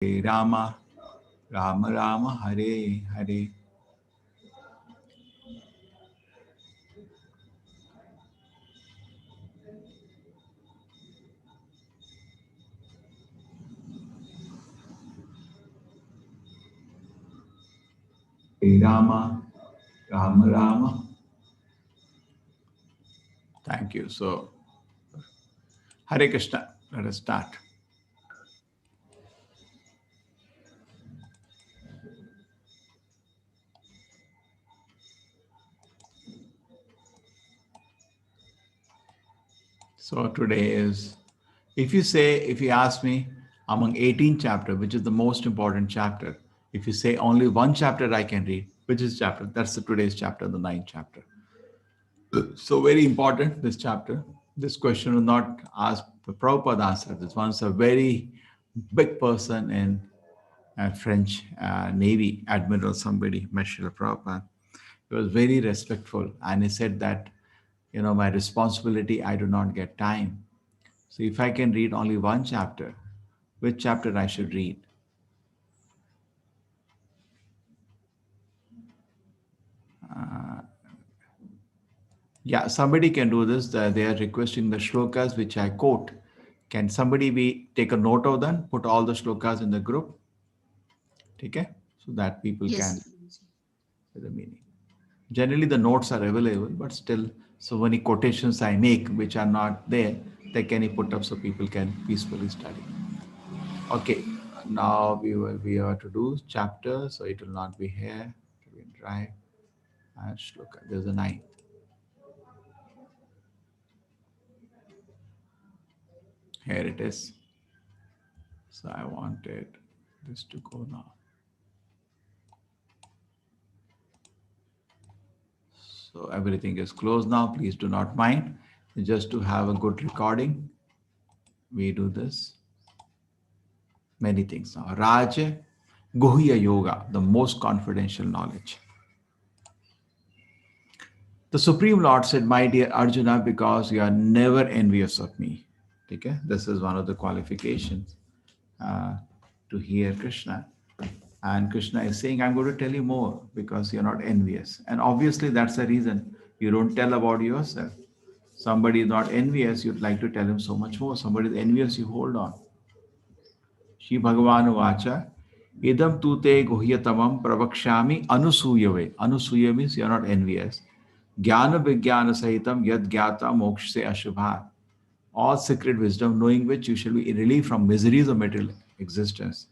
Hare Rama, Rama Rama, Hare Hare. Hare Rama, Rama Rama. Thank you. So, Hare Krishna. Let us start. So today is, if you ask me, among 18 chapter, which is the most important chapter, if you say only one chapter I can read, which is chapter, that's the today's chapter, the ninth chapter. So very important, this chapter. This question was not asked, Prabhupada answered. This one's a very big person in French Navy, Admiral somebody, Marshal Prabhupada. He was very respectful and he said that, my responsibility, I do not get time. So if I can read only one chapter, which chapter I should read? Yeah, somebody can do this. They are requesting the shlokas which I quote. Can somebody take a note of them, put all the shlokas in the group, okay? So that people can Yes, see the meaning. Generally, the notes are available, but still, so many quotations I make which are not there, they can be put up so people can peacefully study. Okay, now we are to do chapter, so it will not be here. It will be dry. And shloka. There's a ninth. Here it is. So I wanted this to go now. So everything is closed now. Please do not mind. Just to have a good recording, we do this. Many things now. Raja Guhya Yoga, the most confidential knowledge. The Supreme Lord said, my dear Arjuna, because you are never envious of me. Okay? This is one of the qualifications uh, to hear Krishna. And Krishna is saying, I'm going to tell you more because you're not envious. And obviously, that's the reason you don't tell about yourself. Somebody is not envious, you'd like to tell him so much more. Somebody is envious, you hold on. Shri Bhagavan Vacha, Idam tute guhyatamam pravakshami anusuyave. Anusuya means you're not envious. Jnana Vijnana Sahitam Yad Gyata Mokshe Ashubhat. All secret wisdom, knowing which you shall be relieved from miseries of material existence.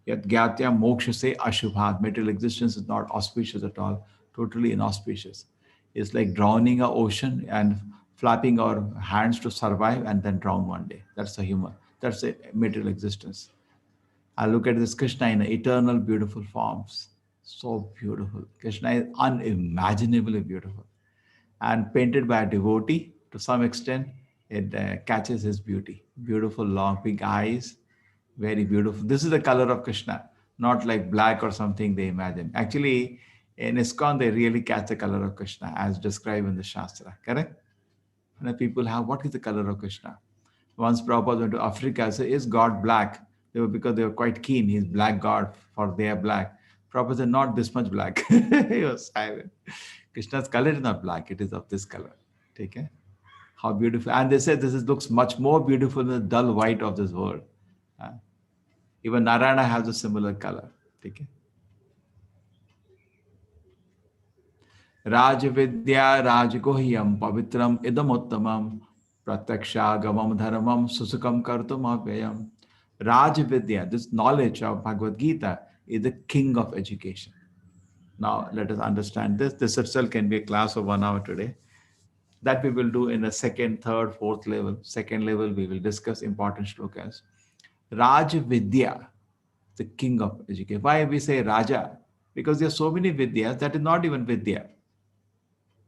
Yat Gyatya Moksha se Ashubhat. Material existence is not auspicious at all, totally inauspicious. It's like drowning a ocean and flapping our hands to survive and then drown one day. That's the human. That's the material existence. I look at this Krishna in eternal beautiful forms. So beautiful. Krishna is unimaginably beautiful. And painted by a devotee, to some extent, it catches his beauty. Beautiful, long, big eyes, very beautiful. This is the color of Krishna, not like black or something they imagine. Actually, in ISKCON, they really catch the color of Krishna as described in the Shastra, correct? And people have, what is the color of Krishna? Once Prabhupada went to Africa, said, is God black? Because they were quite keen. He's black God, for they are black. Prabhupada said, not this much black. He was silent. Krishna's color is not black, it is of this color. Take care. How beautiful. And they said looks much more beautiful than the dull white of this world. Uh, Even Narayana has a similar color. Take care. Rajvidya Rajgohyam Pavitram Idamuttamam Pratyakshagamam Dharmam Susukam Kartum Avyayam. Rajvidya, this knowledge of Bhagavad Gita, is the king of education. Now let us understand this. This itself can be a class of 1 hour today. That we will do in the second, third, fourth level. Second level, we will discuss important shlokas. Raj Vidya, the king of education. Why we say Raja? Because there are so many Vidyas that is not even Vidya.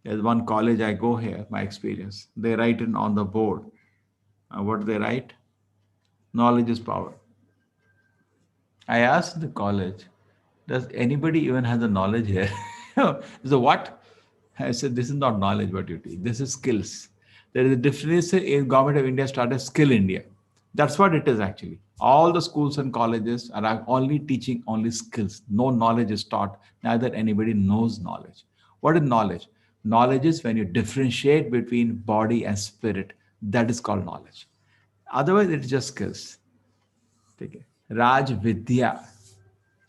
There's one college I go here, my experience. They write it on the board. What do they write? Knowledge is power. I asked the college, does anybody even have the knowledge here? So what? I said, this is not knowledge what you teach. This is skills. There is a difference in Government of India started Skill India. That's what it is actually. All the schools and colleges are only teaching only skills. No knowledge is taught. Neither anybody knows knowledge. What is knowledge? Knowledge is when you differentiate between body and spirit. That is called knowledge. Otherwise, it's just skills. Okay. Raj Vidya.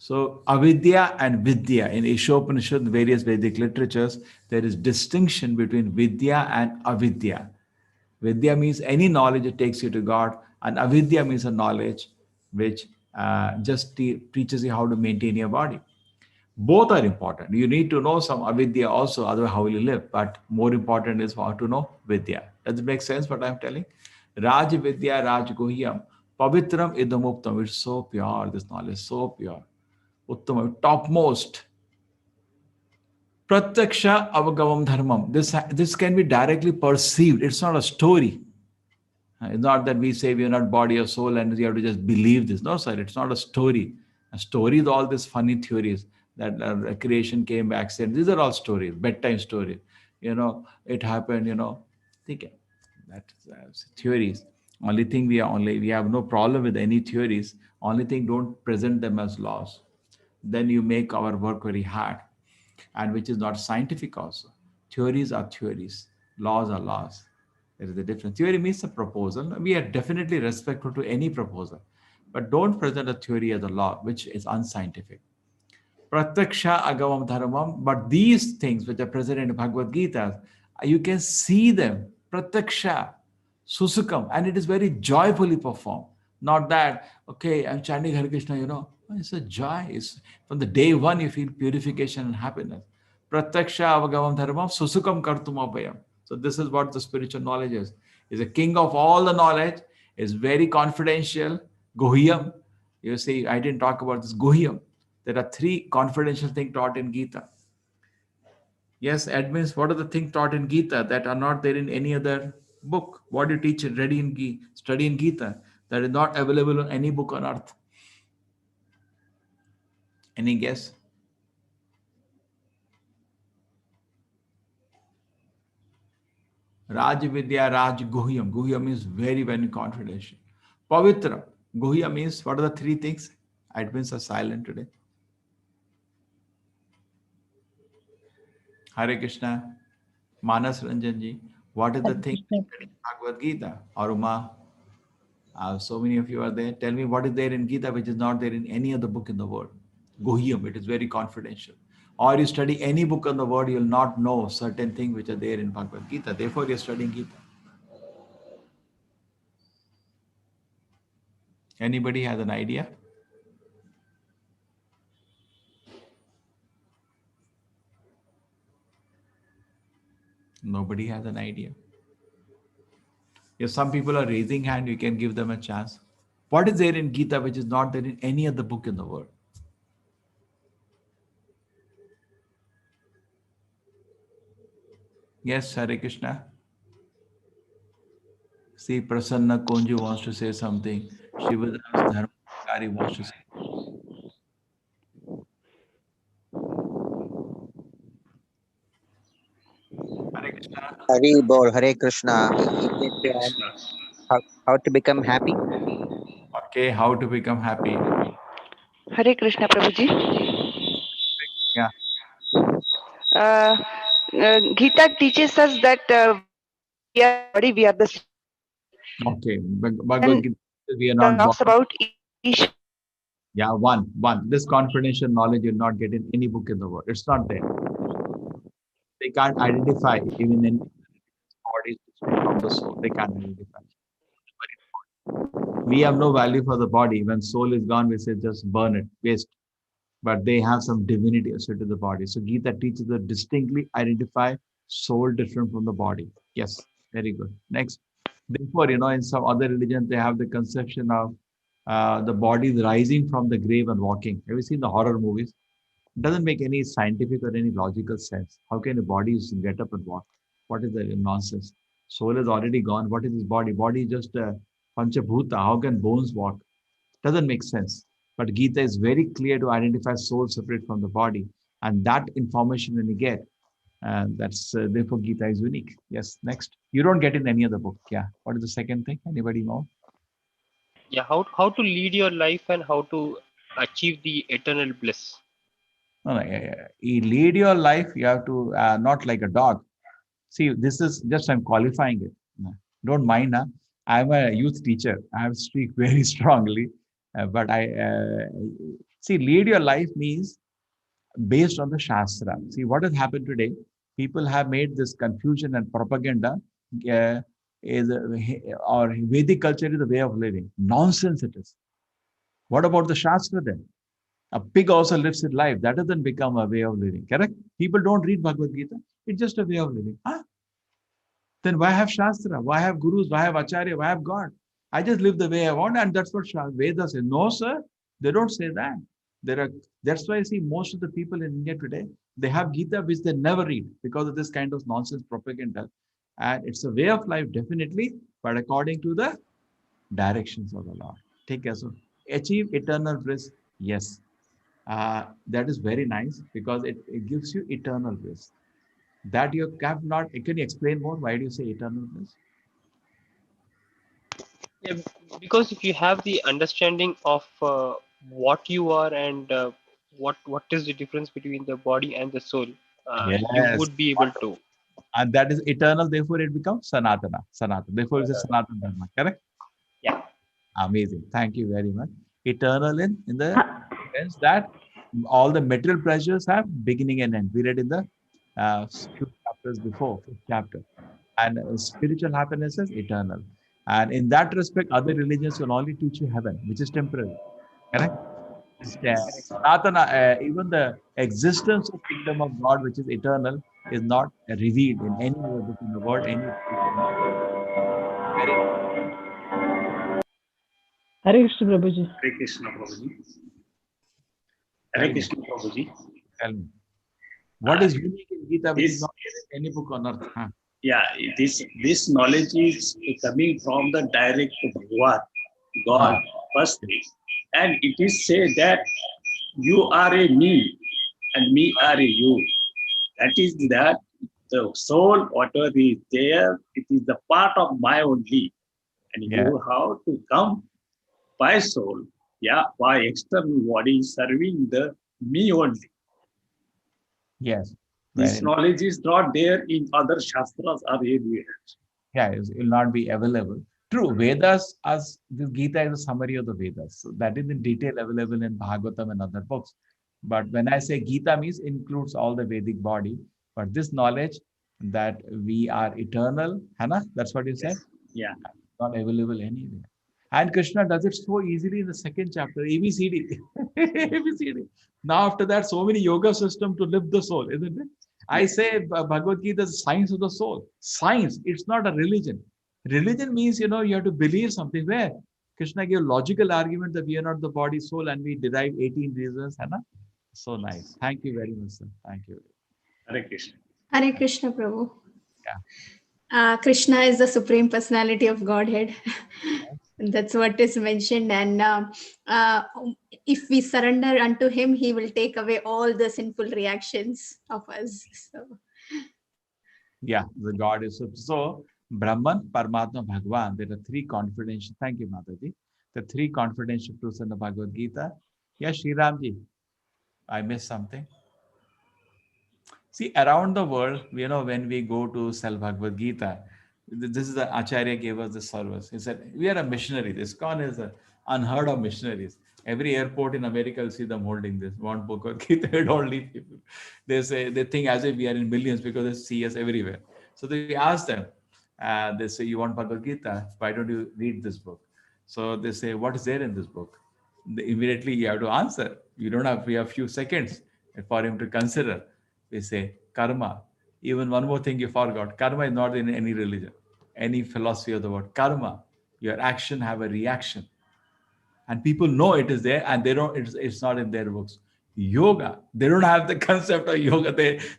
So avidya and vidya in Ishopanishad, various Vedic literatures, there is distinction between vidya and avidya. Vidya means any knowledge that takes you to God, and avidya means a knowledge which just teaches you how to maintain your body. Both are important. You need to know some avidya also, otherwise how will you live? But more important is how to know vidya. Does it make sense what I'm telling? Raj Vidya Raj Guhyam Pavitram Idamuktam. It's so pure, this knowledge, so pure. Uttama, topmost. Pratyaksha Avagavam Dharmam. This can be directly perceived. It's not a story. It's not that we say we are not body or soul and you have to just believe this. No, sir, it's not a story. A story is all these funny theories that creation came back, said, these are all stories, bedtime stories. It happened, Okay. That's theories. Only thing we have no problem with any theories. Only thing, don't present them as laws. Then you make our work very hard, and which is not scientific also. Theories are theories, laws are laws. There is a difference. Theory means a proposal. We are definitely respectful to any proposal, but don't present a theory as a law, which is unscientific. Pratyaksha agavam dharmam. But these things which are present in Bhagavad Gita, you can see them. Pratyaksha, susukam, and it is very joyfully performed. Not that, okay, I'm chanting Hare Krishna, it's a joy. It's from the day one you feel purification and happiness. Pratyaksha avagavam dharmam susukam kartum abhayam. So this is what the spiritual knowledge is. Is a king of all the knowledge, is very confidential. Guhyam. You see, I didn't talk about this Guhyam. There are three confidential things taught in Gita. Yes, admins, what are the things taught in Gita that are not there in any other book? What do you teach ready in study in Gita that is not available on any book on earth? Any guess? Raj Vidya, Raj Guhyam. Guhyam means very, very confidential. Pavitra. Guhyam means what are the three things? Admins are silent today. Hare Krishna. Manas Ranjanji. What is the Hare thing Krishna. in Bhagavad Gita? Aruma. So many of you are there. Tell me what is there in Gita which is not there in any other book in the world. Guhyam, it is very confidential. Or you study any book in the world, you'll not know certain things which are there in Bhagavad Gita. Therefore, you're studying Gita. Anybody has an idea? Nobody has an idea. If some people are raising hand, you can give them a chance. What is there in Gita which is not there in any other book in the world? Yes, Hare Krishna. See, Prasanna Konju wants to say something. Shivadams Dharmakari wants to say. Hare Krishna. Hari Bol, Hare Krishna. He said Krishna. how to become happy. Okay, how to become happy. Hare Krishna, Prabhuji. Yeah. Uh, Gita teaches us that we are not body, we are the soul. Okay. Bhagavad Then Gita, we are talks not about body. Yeah, one. This confidential knowledge you'll not get in any book in the world. It's not there. They can't identify even in bodies distinct from the soul. They can't identify. We have no value for the body. When soul is gone, we say just burn it, waste. But they have some divinity associated to the body. So Gita teaches to distinctly identify soul different from the body. Yes, very good. Next. Therefore, in some other religions, they have the conception of the body rising from the grave and walking. Have you seen the horror movies? It doesn't make any scientific or any logical sense. How can a body get up and walk? What is the nonsense? Soul is already gone. What is his body? Body is just a panchabhuta. How can bones walk? Doesn't make sense. But Gita is very clear to identify soul separate from the body. And that information when you get, that's therefore Gita is unique. Yes, next. You don't get in any other book. Yeah. What is the second thing? Anybody know? Yeah, how to lead your life and how to achieve the eternal bliss. No, no, you lead your life, you have to, not like a dog. See, this is just, I'm qualifying it. No, don't mind. Huh? I'm a youth teacher. I have speak very strongly. But see, lead your life means based on the Shastra. See, what has happened today? People have made this confusion and propaganda uh, or Vedic culture is the way of living. Nonsense it is. What about the Shastra then? A pig also lives its life. That doesn't become a way of living. Correct? People don't read Bhagavad Gita. It's just a way of living. Huh? Then why have Shastra? Why have gurus? Why have Acharya? Why have God? I just live the way I want, and that's what Vedas say. No, sir, they don't say that. There are That's why I see most of the people in India today, they have Gita which they never read because of this kind of nonsense propaganda. And it's a way of life, definitely, but according to the directions of the Lord. Take care. So achieve eternal bliss. Yes. That is very nice because it gives you eternal bliss. That you have not, can you explain more? Why do you say eternal bliss? Yeah, because if you have the understanding of what you are and what is the difference between the body and the soul, you Yes. would be able to. And that is eternal, therefore it becomes Sanatana. Sanatana. Therefore it's a Sanatana Dharma. Correct? Yeah. Amazing. Thank you very much. Eternal in the sense that all the material pleasures have beginning and end. We read in the few chapters before, fifth chapter. And spiritual happiness is eternal. And in that respect, other religions will only teach you heaven, which is temporary. Correct? Sanatana, even the existence of kingdom of God, which is eternal, is not revealed in any other book in the world. Any very Hare Krishna Prabhuji. Hare Krishna Prabhuji. Tell Hare me. Krishna Prabhuji. Tell me. What is unique in Gita, which is This, not in any book on earth? Huh? yeah, this knowledge is coming from the direct Bhagavad, God, first thing. And it is said that you are a me and me are a you. That is that the soul, whatever is there, it is the part of my only. And Yeah. you have to come by soul, yeah, by external body serving the me only. Yes. This Very, knowledge is not there in other shastras or anywhere. yeah, it will not be available. True, Vedas, as this Gita is a summary of the Vedas. So that is in detail available in Bhagavatam and other books. But when I say Gita means includes all the Vedic body. But this knowledge that we are eternal, Hannah, that's what you said, Yeah. not available anywhere. And Krishna does it so easily in the second chapter, ABCD. ABCD. Now after that, so many yoga system to lift the soul, isn't it? I say Bhagavad Gita is the science of the soul. Science, it's not a religion. Religion means, you have to believe something. Where Krishna gave logical argument that we are not the body, soul, and we derive 18 reasons. Hannah? So nice. Thank you very much, sir. Thank you. Hare Krishna. Hare Krishna Prabhu. Yeah. Krishna is the supreme personality of Godhead. That's what is mentioned. And if we surrender unto him, he will take away all the sinful reactions of us. So. Yeah, the God is so Brahman, Paramatma, Bhagwan. There are three confidential. Thank you, Mataji. The three confidential truths in the Bhagavad Gita. Yeah, Sri Ramji, I missed something. See, around the world, when we go to sell Bhagavad Gita, this is the Acharya gave us the service. He said, we are a missionary. This con is a unheard of missionaries. Every airport in America, you see them holding this one book or Gita. Don't leave people. They think as if we are in millions because they see us everywhere. So they ask them, they say, you want Bhagavad Gita? Why don't you read this book? So they say, what is there in this book? Immediately you have to answer. We have few seconds for him to consider. We say karma. Even one more thing you forgot. Karma is not in any religion, any philosophy of the word. Karma, your action have a reaction. And people know it is there and they don't, it's not in their books. Yoga, they don't have the concept of yoga.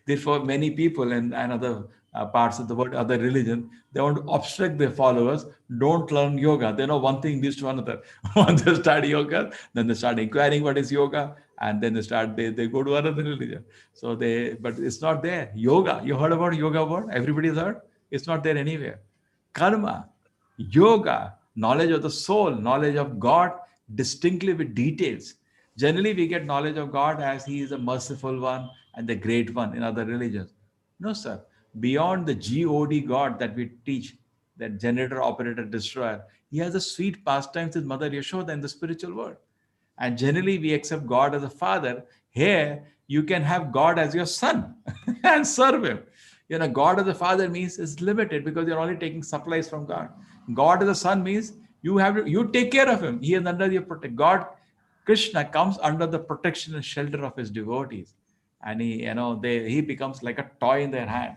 They for many people and other parts of the world, other religion, they want to obstruct their followers, don't learn yoga. They know one thing leads to another. Once they start yoga, then they start inquiring what is yoga, and then they go to another religion. But it's not there. Yoga, you heard about yoga word? Everybody's heard? It's not there anywhere. Karma, yoga, knowledge of the soul, knowledge of God distinctly with details. Generally, we get knowledge of God as He is a merciful one and the great one in other religions. No, sir. Beyond the God God that we teach, that generator, operator, destroyer, He has a sweet pastimes with Mother Yashoda in the spiritual world. And generally, we accept God as a father. Here, you can have God as your son and serve Him. God as a father means it's limited because you're only taking supplies from God. God as a son means you take care of Him. He is under your protection. God, Krishna comes under the protection and shelter of His devotees, and he becomes like a toy in their hand.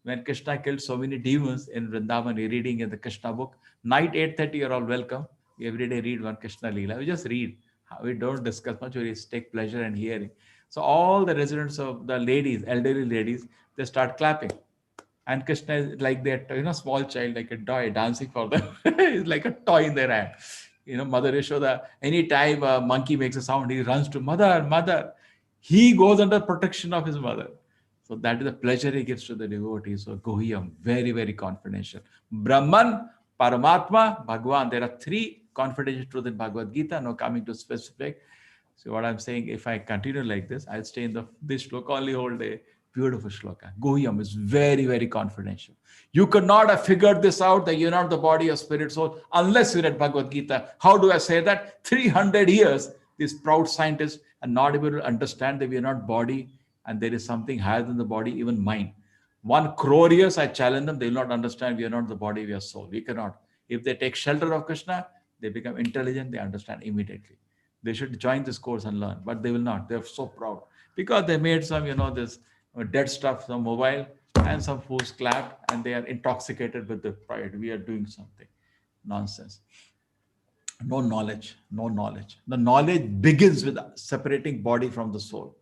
When Krishna killed so many demons in Vrindavan, we're reading in the Krishna book. Night 8:30, you're all welcome. We every day read one Krishna Leela. We just read. We don't discuss much. We just take pleasure in hearing. So all the residents of the ladies, elderly ladies, they start clapping. And Krishna is like that, small child, like a toy, dancing for them. It's like a toy in their hand. Mother Yashoda, anytime a monkey makes a sound, he runs to mother, mother. He goes under protection of his mother. So that is the pleasure he gives to the devotees. So Guhyam, very, very confidential. Brahman, Paramatma, Bhagwan. There are three confidential truths in Bhagavad Gita. Now coming to specific. So what I'm saying, if I continue like this, I'll stay in this shloka only whole day. Beautiful shloka. Guhyam is very, very confidential. You could not have figured this out, that you're not the body of spirit soul, unless you read Bhagavad Gita. How do I say that? 300 years, these proud scientists are not able to understand that we are not body and there is something higher than the body, even mind. 1 crore years, I challenge them, they will not understand we are not the body, we are soul. We cannot. If they take shelter of Krishna, they become intelligent, they understand immediately. They should join this course and learn, but they will not. They're so proud because they made some, this dead stuff, some mobile, and some fools clapped and they are intoxicated with the pride. We are doing something. Nonsense. No knowledge, no knowledge. The knowledge begins with separating body from the soul.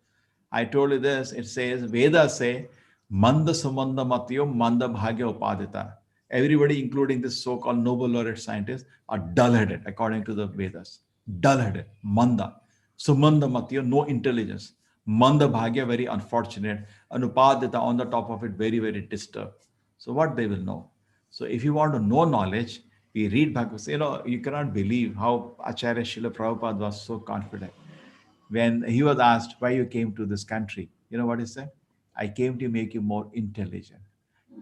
I told you this, it says, Vedas say, Manda Sumanda Matyo Manda Bhagya Upadita. Everybody, including this so-called Nobel laureate scientists, are dull-headed according to the Vedas. Dull-headed, Manda. Sumanda Matyo, no intelligence. Manda Bhagya, very unfortunate. Anupadita, on the top of it, very, very disturbed. So what they will know? So if you want to know knowledge, we read Bhagavad. You cannot believe how Acharya Srila Prabhupada was so confident. When he was asked why you came to this country, you know what he said? I came to make you more intelligent.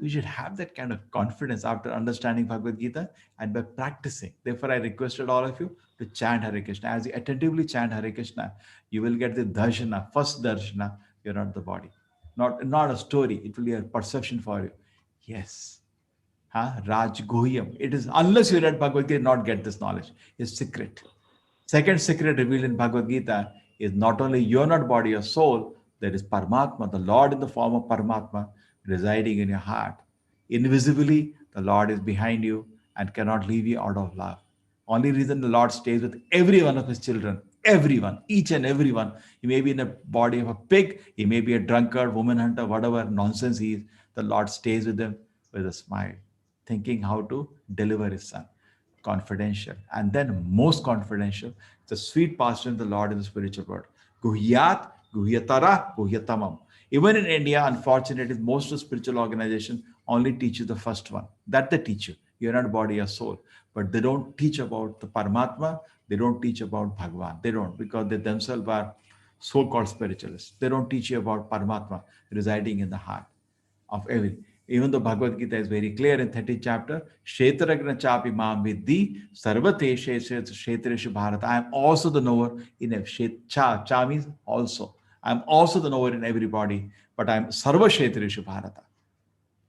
You should have that kind of confidence after understanding Bhagavad Gita and by practicing. Therefore, I requested all of you to chant Hare Krishna. As you attentively chant Hare Krishna, you will get the darshana, first darshana, you're not the body. Not a story, it will be a perception for you. Yes. Raj Guhyam. It is, unless you read Bhagavad Gita, not get this knowledge. It's secret. Second secret revealed in Bhagavad Gita is not only you're not body or soul, there is Paramatma, the Lord in the form of Paramatma, residing in your heart. Invisibly, the Lord is behind you and cannot leave you out of love. Only reason the Lord stays with every one of his children, everyone, each and everyone. He may be in the body of a pig, he may be a drunkard, woman hunter, whatever nonsense he is. The Lord stays with them with a smile, thinking how to deliver his son. Confidential. And then most confidential, the sweet passion of the Lord in the spiritual world. Guhyat, Guhyatara, Guhyatamam. Even in India, unfortunately, most of the spiritual organizations only teach you the first one. That they teach you. You're not body or soul. But they don't teach about the Paramatma. They don't teach about Bhagavan. They don't, because they themselves are so-called spiritualists. They don't teach you about Paramatma residing in the heart of every. Even though Bhagavad Gita is very clear in 30th chapter, Kshetragna chapi mam vidhi sarvate kshetreshu bharata. I am also the knower in every. Cha means also. I am also the knower in everybody, but I am sarva kshetreshu bharata.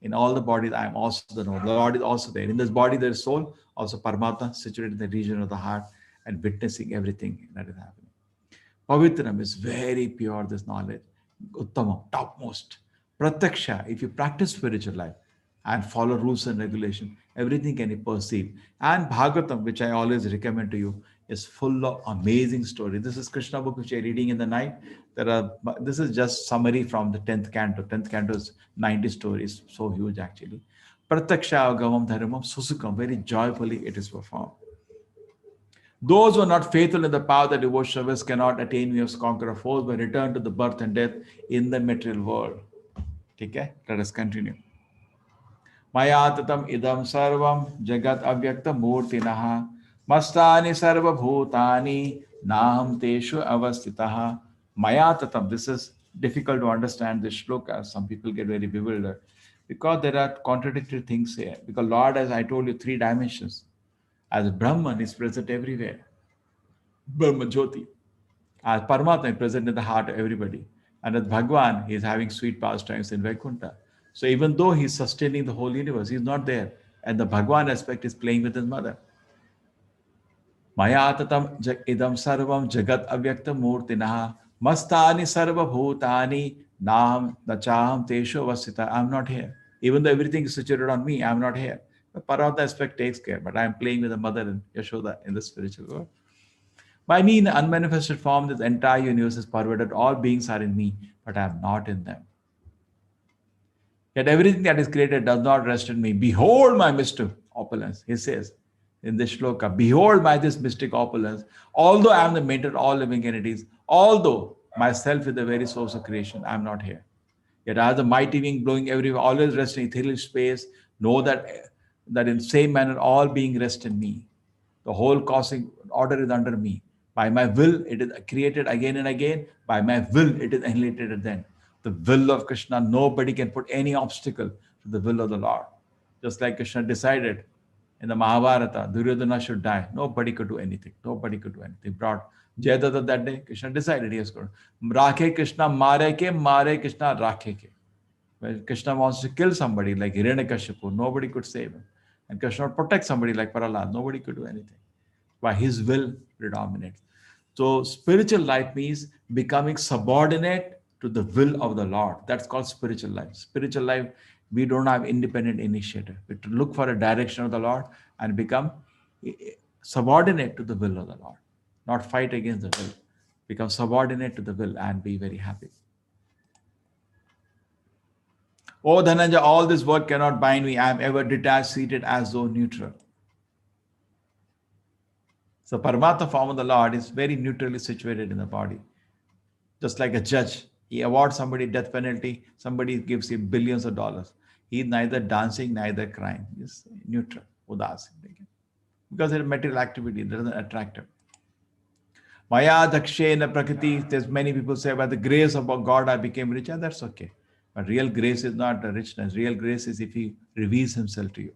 In all the bodies, I am also the knower. The Lord is also there. In this body, there is soul, also Paramatma, situated in the region of the heart and witnessing everything that is happening. Pavitram is very pure, this knowledge. Uttamam, topmost. Pratyaksha, if you practice spiritual life and follow rules and regulation, everything can be perceived. And Bhagavatam, which I always recommend to you, is full of amazing stories. This is Krishna book which you're reading in the night. This is just summary from the 10th canto. 10th canto is 90 stories, so huge actually. Pratyaksha Gavam Dharmam Susukam, very joyfully it is performed. Those who are not faithful in the path of devotional service cannot attain me as conqueror foes, but return to the birth and death in the material world. Okay, let us continue. Maya tatam idam sarvam jagat avyakta murtinaha mastani sarva bhutani naham teshu avastitaha. Maya tatam. This is difficult to understand this shloka. Some people get very bewildered because there are contradictory things here. Because Lord, as I told you, three dimensions. As Brahman is present everywhere. Brahma Jyoti. As Paramatma is present in the heart of everybody. And as Bhagwan, he is having sweet pastimes in Vaikuntha. So even though he is sustaining the whole universe, he is not there. And the Bhagwan aspect is playing with his mother. Maya tatam idam sarvam jagat avyakta murtinaha mastani sarva bhutani naham nachaham tesho vasita. I am not here. Even though everything is situated on me, I am not here. The Paramatma aspect takes care, but I am playing with the mother and Yashoda in the spiritual world. By me, in the unmanifested form, this entire universe is pervaded. All beings are in me, but I am not in them. Yet everything that is created does not rest in me. Behold my mystic opulence, he says in this shloka. Behold my this mystic opulence. Although I am the maintainer of all living entities, although myself is the very source of creation, I am not here. Yet as the mighty wing blowing everywhere, always rest in ethereal space, know that in same manner all being rest in me. The whole cosmic order is under me. By my will, it is created again and again. By my will, it is annihilated at then. The will of Krishna, nobody can put any obstacle to the will of the Lord. Just like Krishna decided in the Mahabharata, Duryodhana should die. Nobody could do anything. Nobody could do anything. Brought Jayadratha that day, Krishna decided he has got Rakhe Krishna mare Krishna rakhe ke. When Krishna wants to kill somebody like Hiranyakashipu, nobody could save him. And Krishna would protect somebody like Prahlad, nobody could do anything. Why? His will predominates. So spiritual life means becoming subordinate to the will of the Lord. That's called spiritual life. Spiritual life, we don't have independent initiative. We have to look for a direction of the Lord and become subordinate to the will of the Lord. Not fight against the will. Become subordinate to the will and be very happy. Oh Dhananjaya, all this work cannot bind me. I am ever detached, seated as though neutral. So Paramatma form of the Lord is very neutrally situated in the body. Just like a judge, he awards somebody death penalty, somebody gives him billions of dollars. He is neither dancing, neither crying. He is neutral, udasin. Because it's a material activity, it doesn't attract him. Maya dakshena prakriti, there's many people say, by the grace of God I became rich, and that's okay. But real grace is not richness. Real grace is if he reveals himself to you.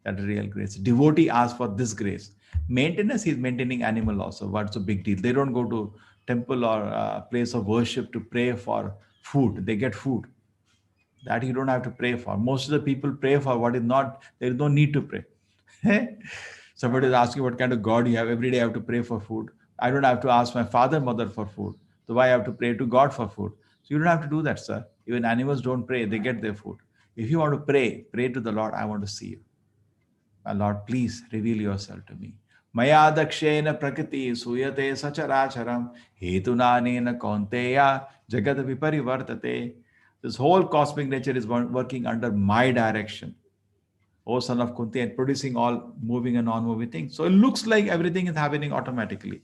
That is real grace. Devotee asks for this grace. Maintenance, he's maintaining animal also. What's the big deal? They don't go to temple or place of worship to pray for food. They get food. That you don't have to pray for. Most of the people pray for what is not, there is no need to pray. Somebody is asking what kind of God you have. Every day I have to pray for food. I don't have to ask my father, mother for food. So why I have to pray to God for food? So you don't have to do that, sir. Even animals don't pray. They get their food. If you want to pray, pray to the Lord. I want to see you. My Lord, please reveal yourself to me. Maya dakshena prakriti suyate sacharacharam hetunanena kaunteya jagat viparivartate. This whole cosmic nature is working under my direction. O son of Kunti, and producing all moving and non-moving things. So it looks like everything is happening automatically.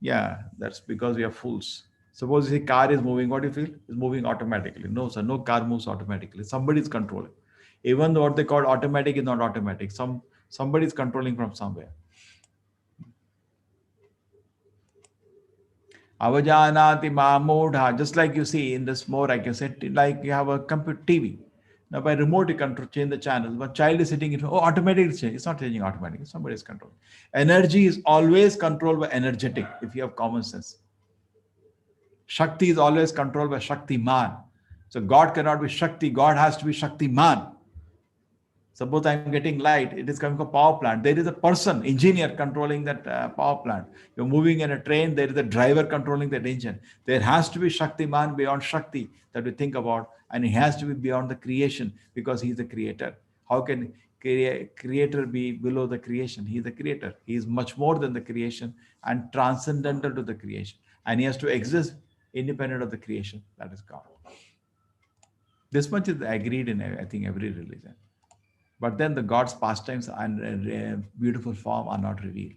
Yeah, that's because we are fools. Suppose the car is moving, what do you feel? It's moving automatically. No, sir, no car moves automatically. Somebody is controlling. Even though what they call automatic is not automatic. Somebody is controlling from somewhere. Avajanati mamudha. Just like you see in this more, I can say, like you have a computer TV. Now by remote you control, change the channel. But child is sitting in, automatically change. It's not changing automatically. Somebody is controlling. Energy is always controlled by energetic, if you have common sense. Shakti is always controlled by Shaktiman. So God cannot be Shakti. God has to be Shaktiman. Suppose I'm getting light, it is coming from a power plant. There is a person, engineer controlling that power plant. You're moving in a train, there is a driver controlling that engine. There has to be Shaktiman beyond Shakti that we think about, and it has to be beyond the creation because he's the creator. How can creator be below the creation? He's the creator. He is much more than the creation and transcendental to the creation. And he has to exist independent of the creation. That is God. This much is agreed in, I think, every religion. But then the God's pastimes and beautiful form are not revealed.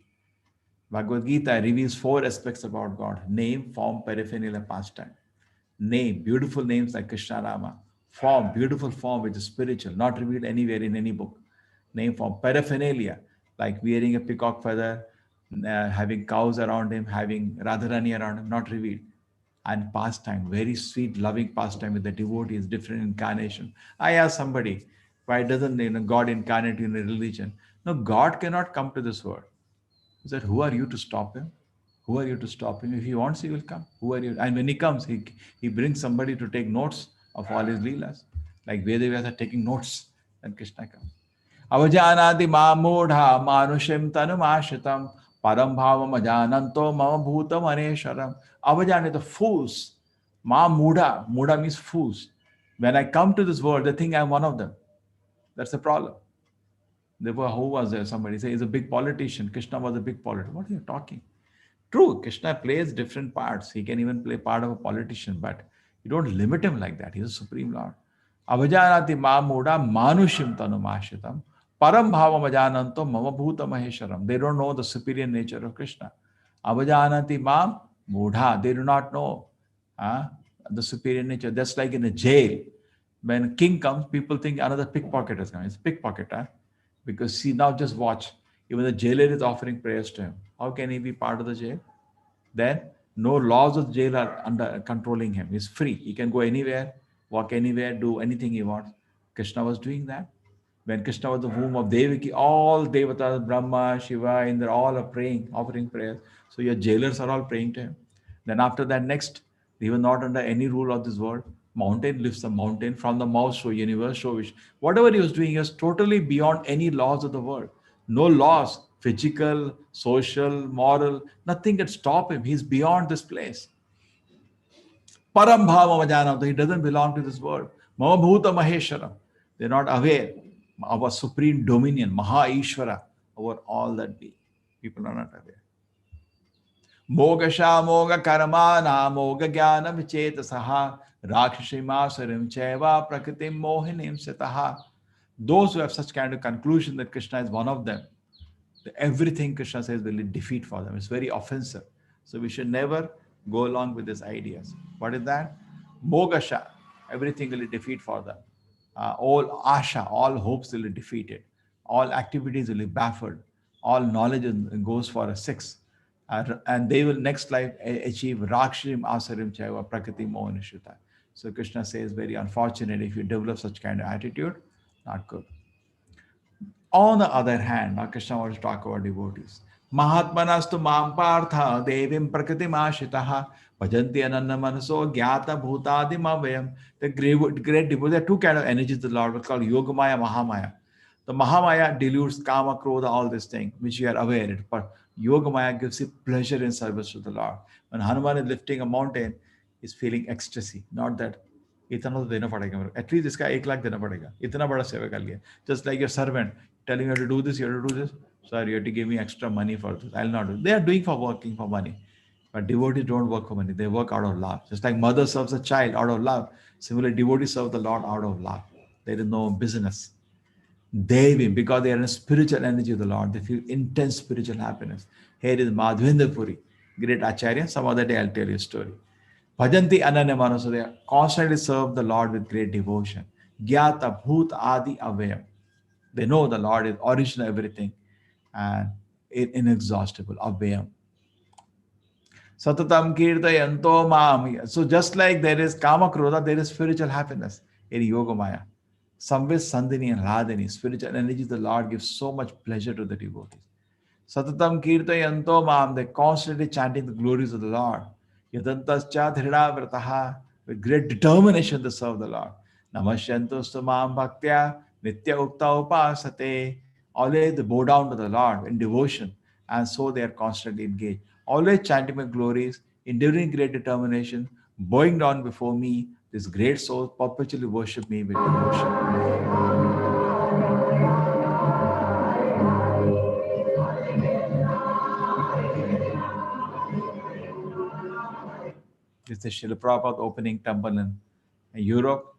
Bhagavad Gita reveals 4 aspects about God: name, form, paraphernalia, and pastime. Name, beautiful names like Krishna Rama. form, beautiful form which is spiritual, not revealed anywhere in any book. Name form, paraphernalia, like wearing a peacock feather, having cows around him, having Radharani around him, not revealed. And pastime, very sweet, loving pastime with the devotees, different incarnation. I asked somebody, why doesn't God incarnate in a religion? No, God cannot come to this world. He said, who are you to stop him? Who are you to stop him? If he wants, he will come. Who are you? And when he comes, he brings somebody to take notes of all his leelas. Like Vedavyas are taking notes, and Krishna comes. Avajanati mamudha manushim tanumashritam param bhavam ajananto mama bhutam anesharam. Avajani, the fools. Ma mudha. Mudha means fools. When I come to this world, they think I'm one of them. That's the problem. Therefore, who was there? Somebody say he's a big politician. Krishna was a big politician. What are you talking? True, Krishna plays different parts. He can even play part of a politician, but you don't limit him like that. He's a supreme Lord. Avajanati mamuda manushim tanumashritam param bhavam ajananto mama bhuta mahesharam. They don't know the superior nature of Krishna. Avajanati mam mudha. They do not know the superior nature. That's like in a jail. When a king comes, people think another pickpocket has come. It's pickpocket, because see, now just watch. Even the jailer is offering prayers to him. How can he be part of the jail? Then no laws of the jail are under controlling him. He's free. He can go anywhere, walk anywhere, do anything he wants. Krishna was doing that. When Krishna was the womb of Devaki, all devatas, Brahma, Shiva, Indra, all are praying, offering prayers. So your jailers are all praying to him. Then after that, next, he was not under any rule of this world. Mountain lifts the mountain, from the mouth show universe, show wish. Whatever he was doing, he was totally beyond any laws of the world. No laws, physical, social, moral, nothing can stop him. He's beyond this place. Param bhava majanam, he doesn't belong to this world. Mama bhuta mahesharam. They're not aware of a supreme dominion, Maha Ishvara, over all that be. People are not aware. Mogasha moga karmana moga jnana vichetasaha rakshasimasarim cheva prakritim mohinim sitaha. Those who have such kind of conclusion that Krishna is one of them, everything Krishna says will defeat for them. It's very offensive. So we should never go along with these ideas. What is that? Mogasha, everything will defeat for them. All asha, all hopes will be defeated. All activities will be baffled. All knowledge goes for a 6. And they will next life achieve Rakshim Asarim Chaiva Prakriti Mohanishita. So Krishna says, very unfortunate if you develop such kind of attitude, not good. On the other hand, now Krishna wants to talk about devotees. Mahatmanastu mam partha devim prakritim ashitaha bhajanti ananna manaso gyata bhutadim avayam. The great devotees, there are two kind of energies the Lord was called Yogamaya, Mahamaya. The Mahamaya dilutes Kama, Krodha, all this thing, which you are aware of. But Yogamaya gives you pleasure in service to the Lord. When Hanuman is lifting a mountain, he's feeling ecstasy. Not that, इतना तो देना पड़ेगा. At least इसका 1 लाख देना पड़ेगा. इतना बड़ा सेवा कर लिया. Just like your servant telling you to do this, you have to do this. Sorry, you have to give me extra money for this. I'll not do it. They are doing for working for money. But devotees don't work for money. They work out of love. Just like mother serves a child out of love. Similarly, devotees serve the Lord out of love. There is no business. Devi, because they are in spiritual energy of the Lord, they feel intense spiritual happiness. Here is Madhvendra Puri, great Acharya. Some other day I'll tell you a story. Bhajanti Ananya Manaso, they constantly serve the Lord with great devotion. Gyata Bhut Adi Avayam. They know the Lord is original everything and inexhaustible. Avayam. Satatam Kirtayanto Maam. So just like there is Kama Krodha, there is spiritual happiness in Yogamaya. Samvit Sandhini and Radhini, spiritual energy, the Lord gives so much pleasure to the devotees. Satatam Kirtayanto Maam, they constantly chanting the glories of the Lord. Yadantascha Dhrida Vrataha, with great determination to serve the Lord. Namashyantostu Maam Bhaktya, Nitya Ukta Upasate. Always they bow down to the Lord in devotion, and so they are constantly engaged. Always chanting my glories, enduring great determination, bowing down before me. This great soul perpetually worship me with devotion. This is Srila Prabhupada opening temple in Europe,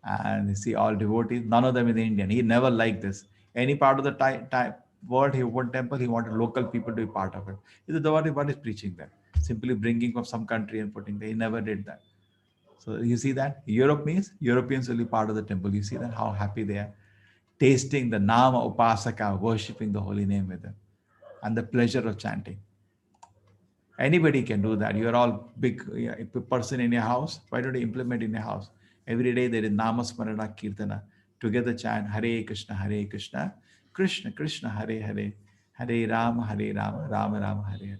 and you see all devotees, none of them is Indian. He never liked this. Any part of the world, he opened temple, he wanted local people to be part of it. He said, what is preaching that? Simply bringing from some country and putting there. He never did that. So you see that? Europe means Europeans will be part of the temple. You see that? How happy they are. Tasting the Nama Upasaka, worshipping the holy name with them. And the pleasure of chanting. Anybody can do that. You're all big person in your house. Why don't you implement in your house? Every day there is Nama Smarana Kirtana. Together chant Hare Krishna, Krishna Krishna, Hare Hare, Hare Rama, Rama Rama, Hare Hare.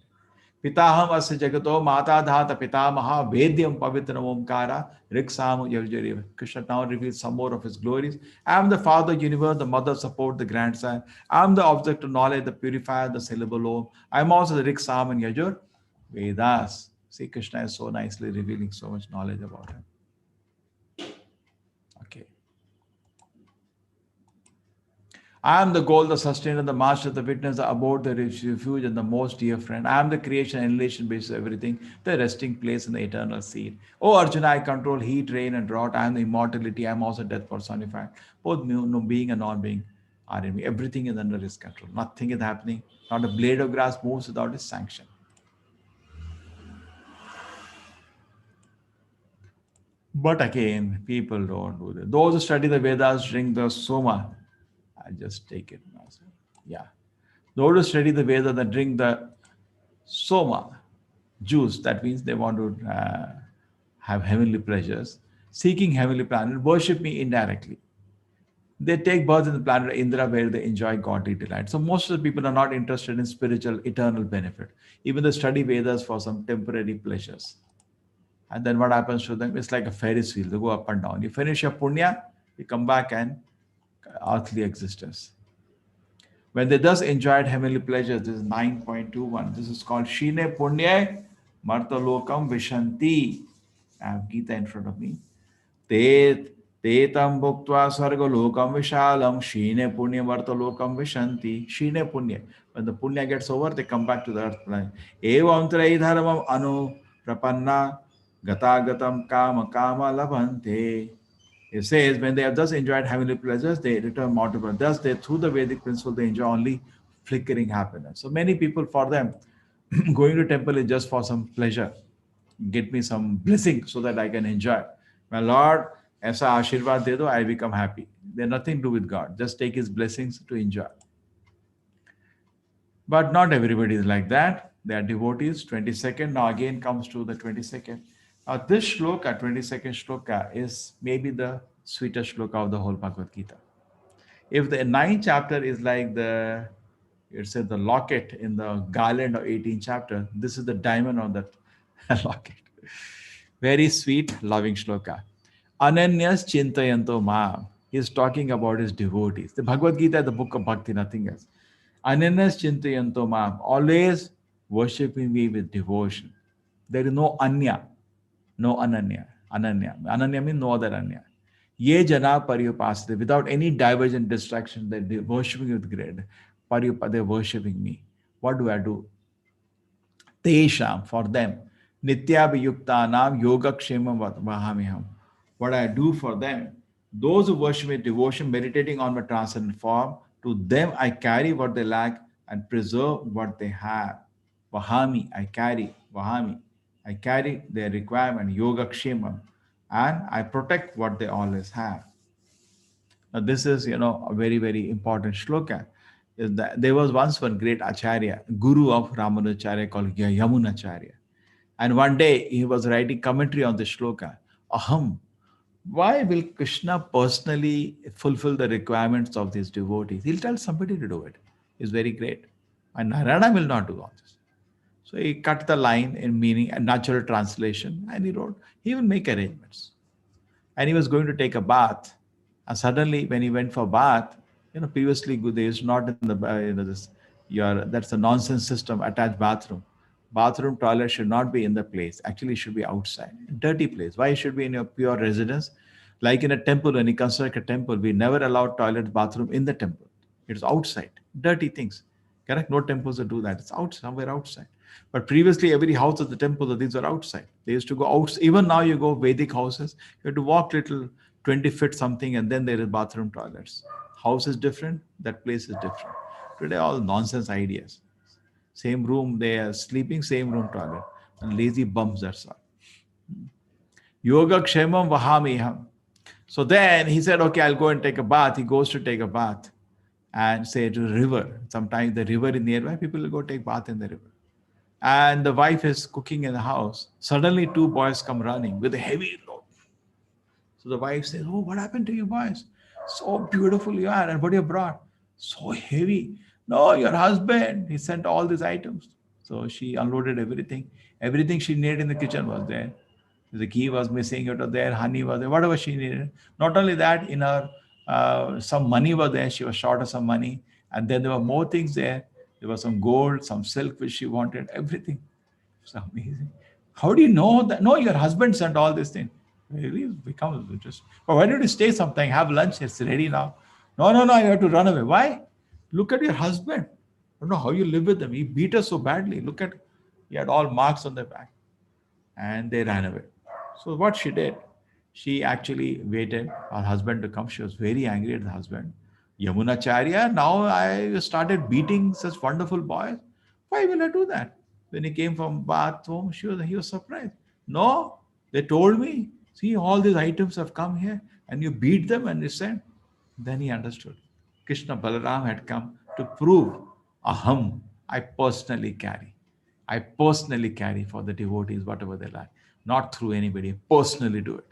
Pitaham asya jagato mata dhata pitamaha vedyam pavitram omkara riksamu yavjariva. Krishna now reveals some more of his glories. I am the father universe, the mother support, the grandson. I am the object of knowledge, the purifier, the syllable om. I am also the Riksam and Yajur Vedas. See, Krishna is so nicely revealing so much knowledge about him. Okay. I am the goal, the sustainer, the master, the witness, the abode, the refuge, and the most dear friend. I am the creation and relation basis of everything, the resting place and the eternal seed. Oh Arjuna, I control heat, rain, and drought. I am the immortality. I am also death personified. Both being and non-being are in me. Everything is under his control. Nothing is happening. Not a blade of grass moves without his sanction. But again, people don't do that. Those who study the Vedas drink the Soma. I'll just take it now. Yeah. Those who study the Veda that drink the Soma juice, that means they want to have heavenly pleasures, seeking heavenly planet, worship me indirectly. They take birth in the planet Indra where they enjoy godly delight. So most of the people are not interested in spiritual, eternal benefit. Even they study Vedas for some temporary pleasures. And then what happens to them? It's like a Ferris wheel. They go up and down. You finish your punya, you come back and earthly existence. When they thus enjoyed heavenly pleasures, this is 9.21. This is called Shine Punya Martalokam Vishanti. I have Gita in front of me. Tetam Bhuktva Sargalokam Vishalam Shine Punya Martalokam Vishanti. Shine Punya. When the Punya gets over, they come back to the earth plane. Evam Traidharamam Anu Prapanna Gatagatam Kama Kama Labhante. It says when they have thus enjoyed heavenly pleasures, they return mortal. Thus, they through the Vedic principle, they enjoy only flickering happiness. So many people, for them, going to temple is just for some pleasure. Get me some blessing so that I can enjoy. My Lord, aisa ashirvad de do, I become happy. They have nothing to do with God. Just take his blessings to enjoy. But not everybody is like that. They are devotees. 22nd. Now again comes to the 22nd. This shloka, 22nd shloka, is maybe the sweetest shloka of the whole Bhagavad Gita. If the 9th chapter is like the locket in the garland of 18th chapter, this is the diamond on that locket. Very sweet, loving shloka. Ananyas chintayanto ma. He is talking about his devotees. The Bhagavad Gita is the book of bhakti, nothing else. Ananyas chintayanto ma. Always worshiping me with devotion. There is no anya. No ananya. Ananya means no other anya. Ye jana pariyupasate. Without any divergent distraction, they're worshipping with great. They're worshipping me. What do I do? Tesham, for them. Nityabhiyuktanam yogakshemam vahamiham. What I do for them, those who worship with devotion, meditating on my transcendent form, to them I carry what they lack and preserve what they have. Vahami, I carry. Vahami. I carry their requirement, yoga kshemam, and I protect what they always have. Now, this is, a very, very important shloka. Is that there was once one great acharya, guru of Ramanujacharya called Yamunacharya. And one day he was writing commentary on the shloka. Aham, why will Krishna personally fulfill the requirements of these devotees? He'll tell somebody to do it. It's very great. And Narayana will not do all this. So he cut the line in meaning a natural translation and he wrote, he will make arrangements. And he was going to take a bath. And suddenly when he went for bath, previously they used not in the, that's a nonsense system, attached bathroom. Bathroom, toilet should not be in the place. Actually, it should be outside. Dirty place. Why it should be in your pure residence? Like in a temple, when you construct a temple, we never allow toilet, bathroom in the temple. It's outside. Dirty things. Correct? No temples that do that. It's out somewhere outside. But previously, every house of the temple, these were outside. They used to go out. Even now, you go Vedic houses, you have to walk little 20 feet something, and then there is bathroom, toilets. House is different. That place is different. Today, all nonsense ideas. Same room, they are sleeping, same room, toilet. And lazy bums, that's all. Yoga Kshemam Vahamiham. So then he said, okay, I'll go and take a bath. He goes to take a bath and say to the river. Sometimes the river is nearby, people will go take bath in the river. And the wife is cooking in the house. Suddenly two boys come running with a heavy load. So the wife says, oh, what happened to you boys? So beautiful you are. And what you brought? So heavy. No, your husband, he sent all these items. So she unloaded everything. Everything she needed in the kitchen was there. The ghee was missing, it was there, honey was there, whatever she needed. Not only that, in her, some money was there. She was short of some money. And then there were more things there. There was some gold, some silk which she wanted, everything. It's amazing. How do you know that? No, your husband sent all these things. Really becomes interesting. But why don't you stay sometime, have lunch? It's ready now. No, no, no, you have to run away. Why? Look at your husband. I don't know how you live with him. He beat us so badly. Look at, he had all marks on their back. And they ran away. So what she did, she actually waited for her husband to come. She was very angry at the husband. Yamunacharya, now I started beating such wonderful boys. Why will I do that? When he came from bathroom, he was surprised. No, they told me, see, all these items have come here and you beat them and they said, then he understood. Krishna Balaram had come to prove aham, I personally carry. I personally carry for the devotees whatever they like, not through anybody. Personally do it.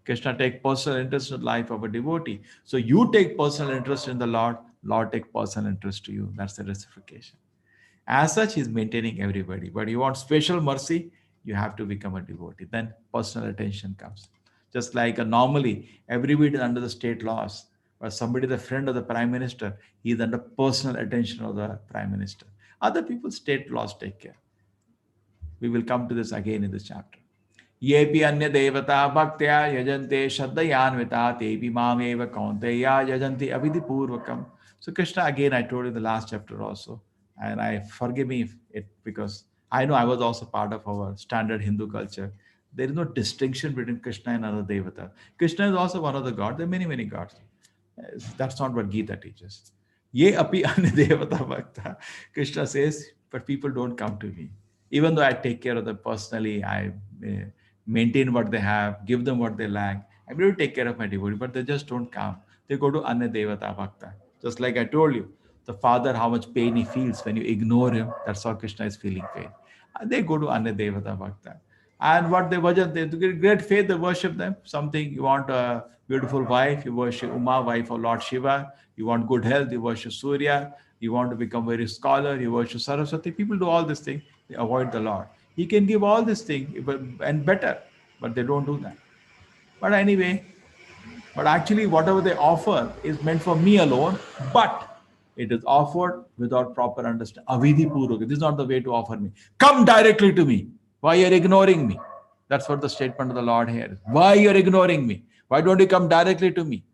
Krishna take personal interest in the life of a devotee. So you take personal interest in the Lord, Lord take personal interest to you. That's the reciprocation. As such, he's maintaining everybody. But you want special mercy, you have to become a devotee. Then personal attention comes. Just like normally, everybody is under the state laws. But somebody, the friend of the prime minister, he is under personal attention of the prime minister. Other people, state laws take care. We will come to this again in this chapter. Yepi anya devata bhaktya yajante shraddhayanvita tepi mameva kaunteya yajanti avidhi purvakam. So Krishna, again, I told you the last chapter also, and I forgive me if it, because I know I was also part of our standard Hindu culture. There is no distinction between Krishna and other devata. Krishna is also one of the gods. There are many, many gods. That's not what Gita teaches. Ye api anya devata bhakta. Krishna says, but people don't come to me. Even though I take care of them personally, I maintain what they have, give them what they lack. I'm going to take care of my devotee, but they just don't come. They go to Anya Devata Bhakta. Just like I told you, the father, how much pain he feels when you ignore him, that's how Krishna is feeling pain. And they go to Anya Devata Bhakta. And what they worship, they get great faith, they worship them. Something, you want a beautiful wife, you worship Uma, wife of Lord Shiva. You want good health, you worship Surya. You want to become very scholar, you worship Saraswati. People do all these things. They avoid the Lord. He can give all these things and better, but they don't do that. But anyway, but actually whatever they offer is meant for me alone, but it is offered without proper understanding. Avidhi Purvaka. This is not the way to offer me. Come directly to me. Why you're ignoring me? That's what the statement of the Lord here is. Why you're ignoring me? Why don't you come directly to me?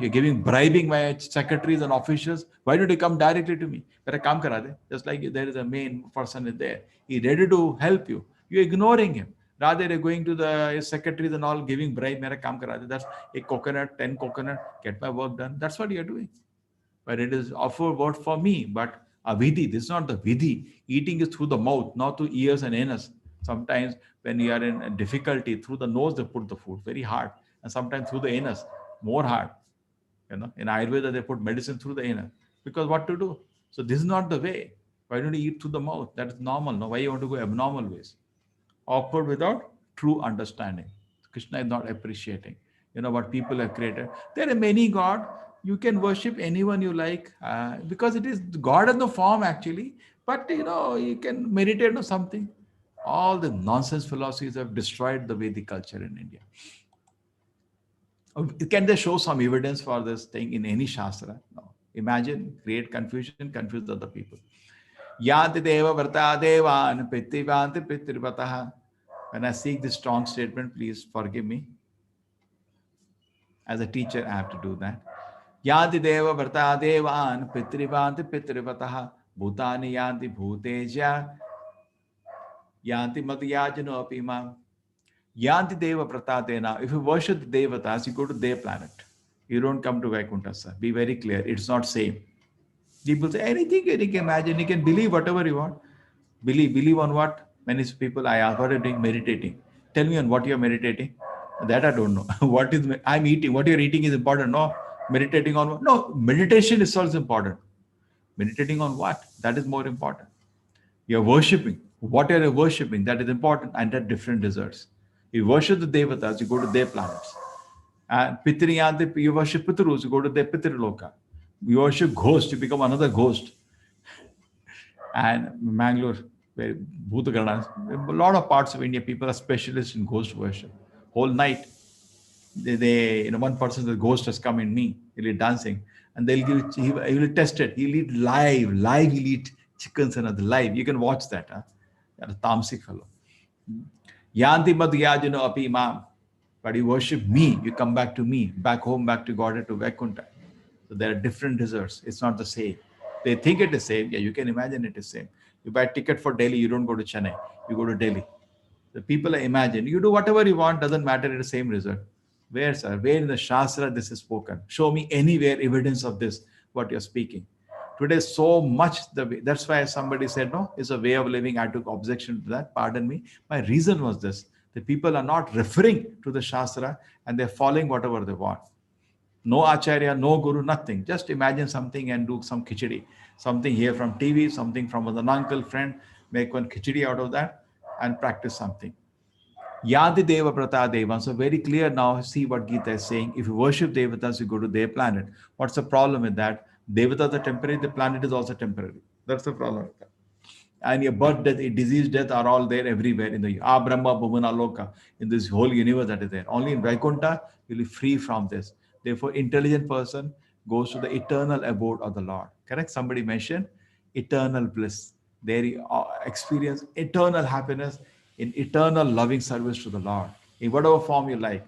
You're bribing my secretaries and officials. Why don't you come directly to me? Just like there is a main person in there. He's ready to help you. You're ignoring him. Rather, you're going to the secretaries and all giving bribe. That's a coconut, 10 coconut, get my work done. That's what you're doing. But it is offered word for me. But avidhi, this is not the vidhi. Eating is through the mouth, not through ears and anus. Sometimes when you are in difficulty, through the nose they put the food, very hard. And sometimes through the anus, more hard. In Ayurveda, they put medicine through the anus. Because what to do? So this is not the way. Why don't you eat through the mouth? That is normal. No, why you want to go abnormal ways? Offered without true understanding. Krishna is not appreciating. What people have created. There are many gods. You can worship anyone you like because it is God in the form actually. But you can meditate on something. All the nonsense philosophies have destroyed the Vedic culture in India. Can they show some evidence for this thing in any Shastra? No. Imagine, create confusion, confuse other people. Yanti deva vrta devan pittivanti pittirvataha. When I seek this strong statement, please forgive me. As a teacher, I have to do that. Yanti deva vrta devan pittrivanti pittirvataha. Bhutani yanti bhuteja. Yanti matyajano apimam. Yanti Deva Pratatena. If you worship the Devatas, you go to their planet. You don't come to Vaikuntha. Be very clear. It's not same. People say anything you can imagine. You can believe whatever you want. Believe on what? Many people I ask, what are you doing? Meditating. Tell me on what you're meditating. That I don't know. What is I'm eating? What you're eating is important. No, meditating on no meditation is also important. Meditating on what? That is more important. You're worshipping. What are you worshipping? That is important, and at different deserts. You worship the devatas, you go to their planets. And Pitriyante, you worship Pitrus, you go to their Pitriloka. You worship ghost, you become another ghost. And Mangalore, where Bhutagarana, a lot of parts of India, people are specialists in ghost worship. Whole night, one person, the ghost has come in me, he'll be dancing, and they'll give, he will test it. He'll eat live, he'll eat chickens and other live. You can watch that. You're a tamsic fellow. Yanti madhyajano api imam. But you worship me, you come back to me, back home, back to Godhead, to Vaikuntha. So there are different deserts. It's not the same. They think it is same. Yeah, you can imagine it is same. You buy a ticket for Delhi, you don't go to Chennai, you go to Delhi. The people imagine, you do whatever you want, doesn't matter, it's the same result. Where, sir? Where in the Shastra this is spoken? Show me anywhere evidence of this, what you're speaking. Today, so much, that's why somebody said, no, it's a way of living. I took objection to that. Pardon me. My reason was this. The people are not referring to the Shastra and they're following whatever they want. No Acharya, no Guru, nothing. Just imagine something and do some khichdi. Something here from TV, something from an uncle, friend. Make one khichdi out of that and practice something. Yadi Deva Prata Devan. So very clear now, see what Gita is saying. If you worship Devatas, you go to their planet. What's the problem with that? Devatas are temporary, the planet is also temporary. That's the problem with that. And your birth, death, disease, death are all there everywhere in the Brahma, Bhumana, Loka, in this whole universe that is there. Only in Vaikuntha, you'll be free from this. Therefore, intelligent person goes to the eternal abode of the Lord. Correct? Somebody mentioned eternal bliss. There you experience eternal happiness in eternal loving service to the Lord. In whatever form you like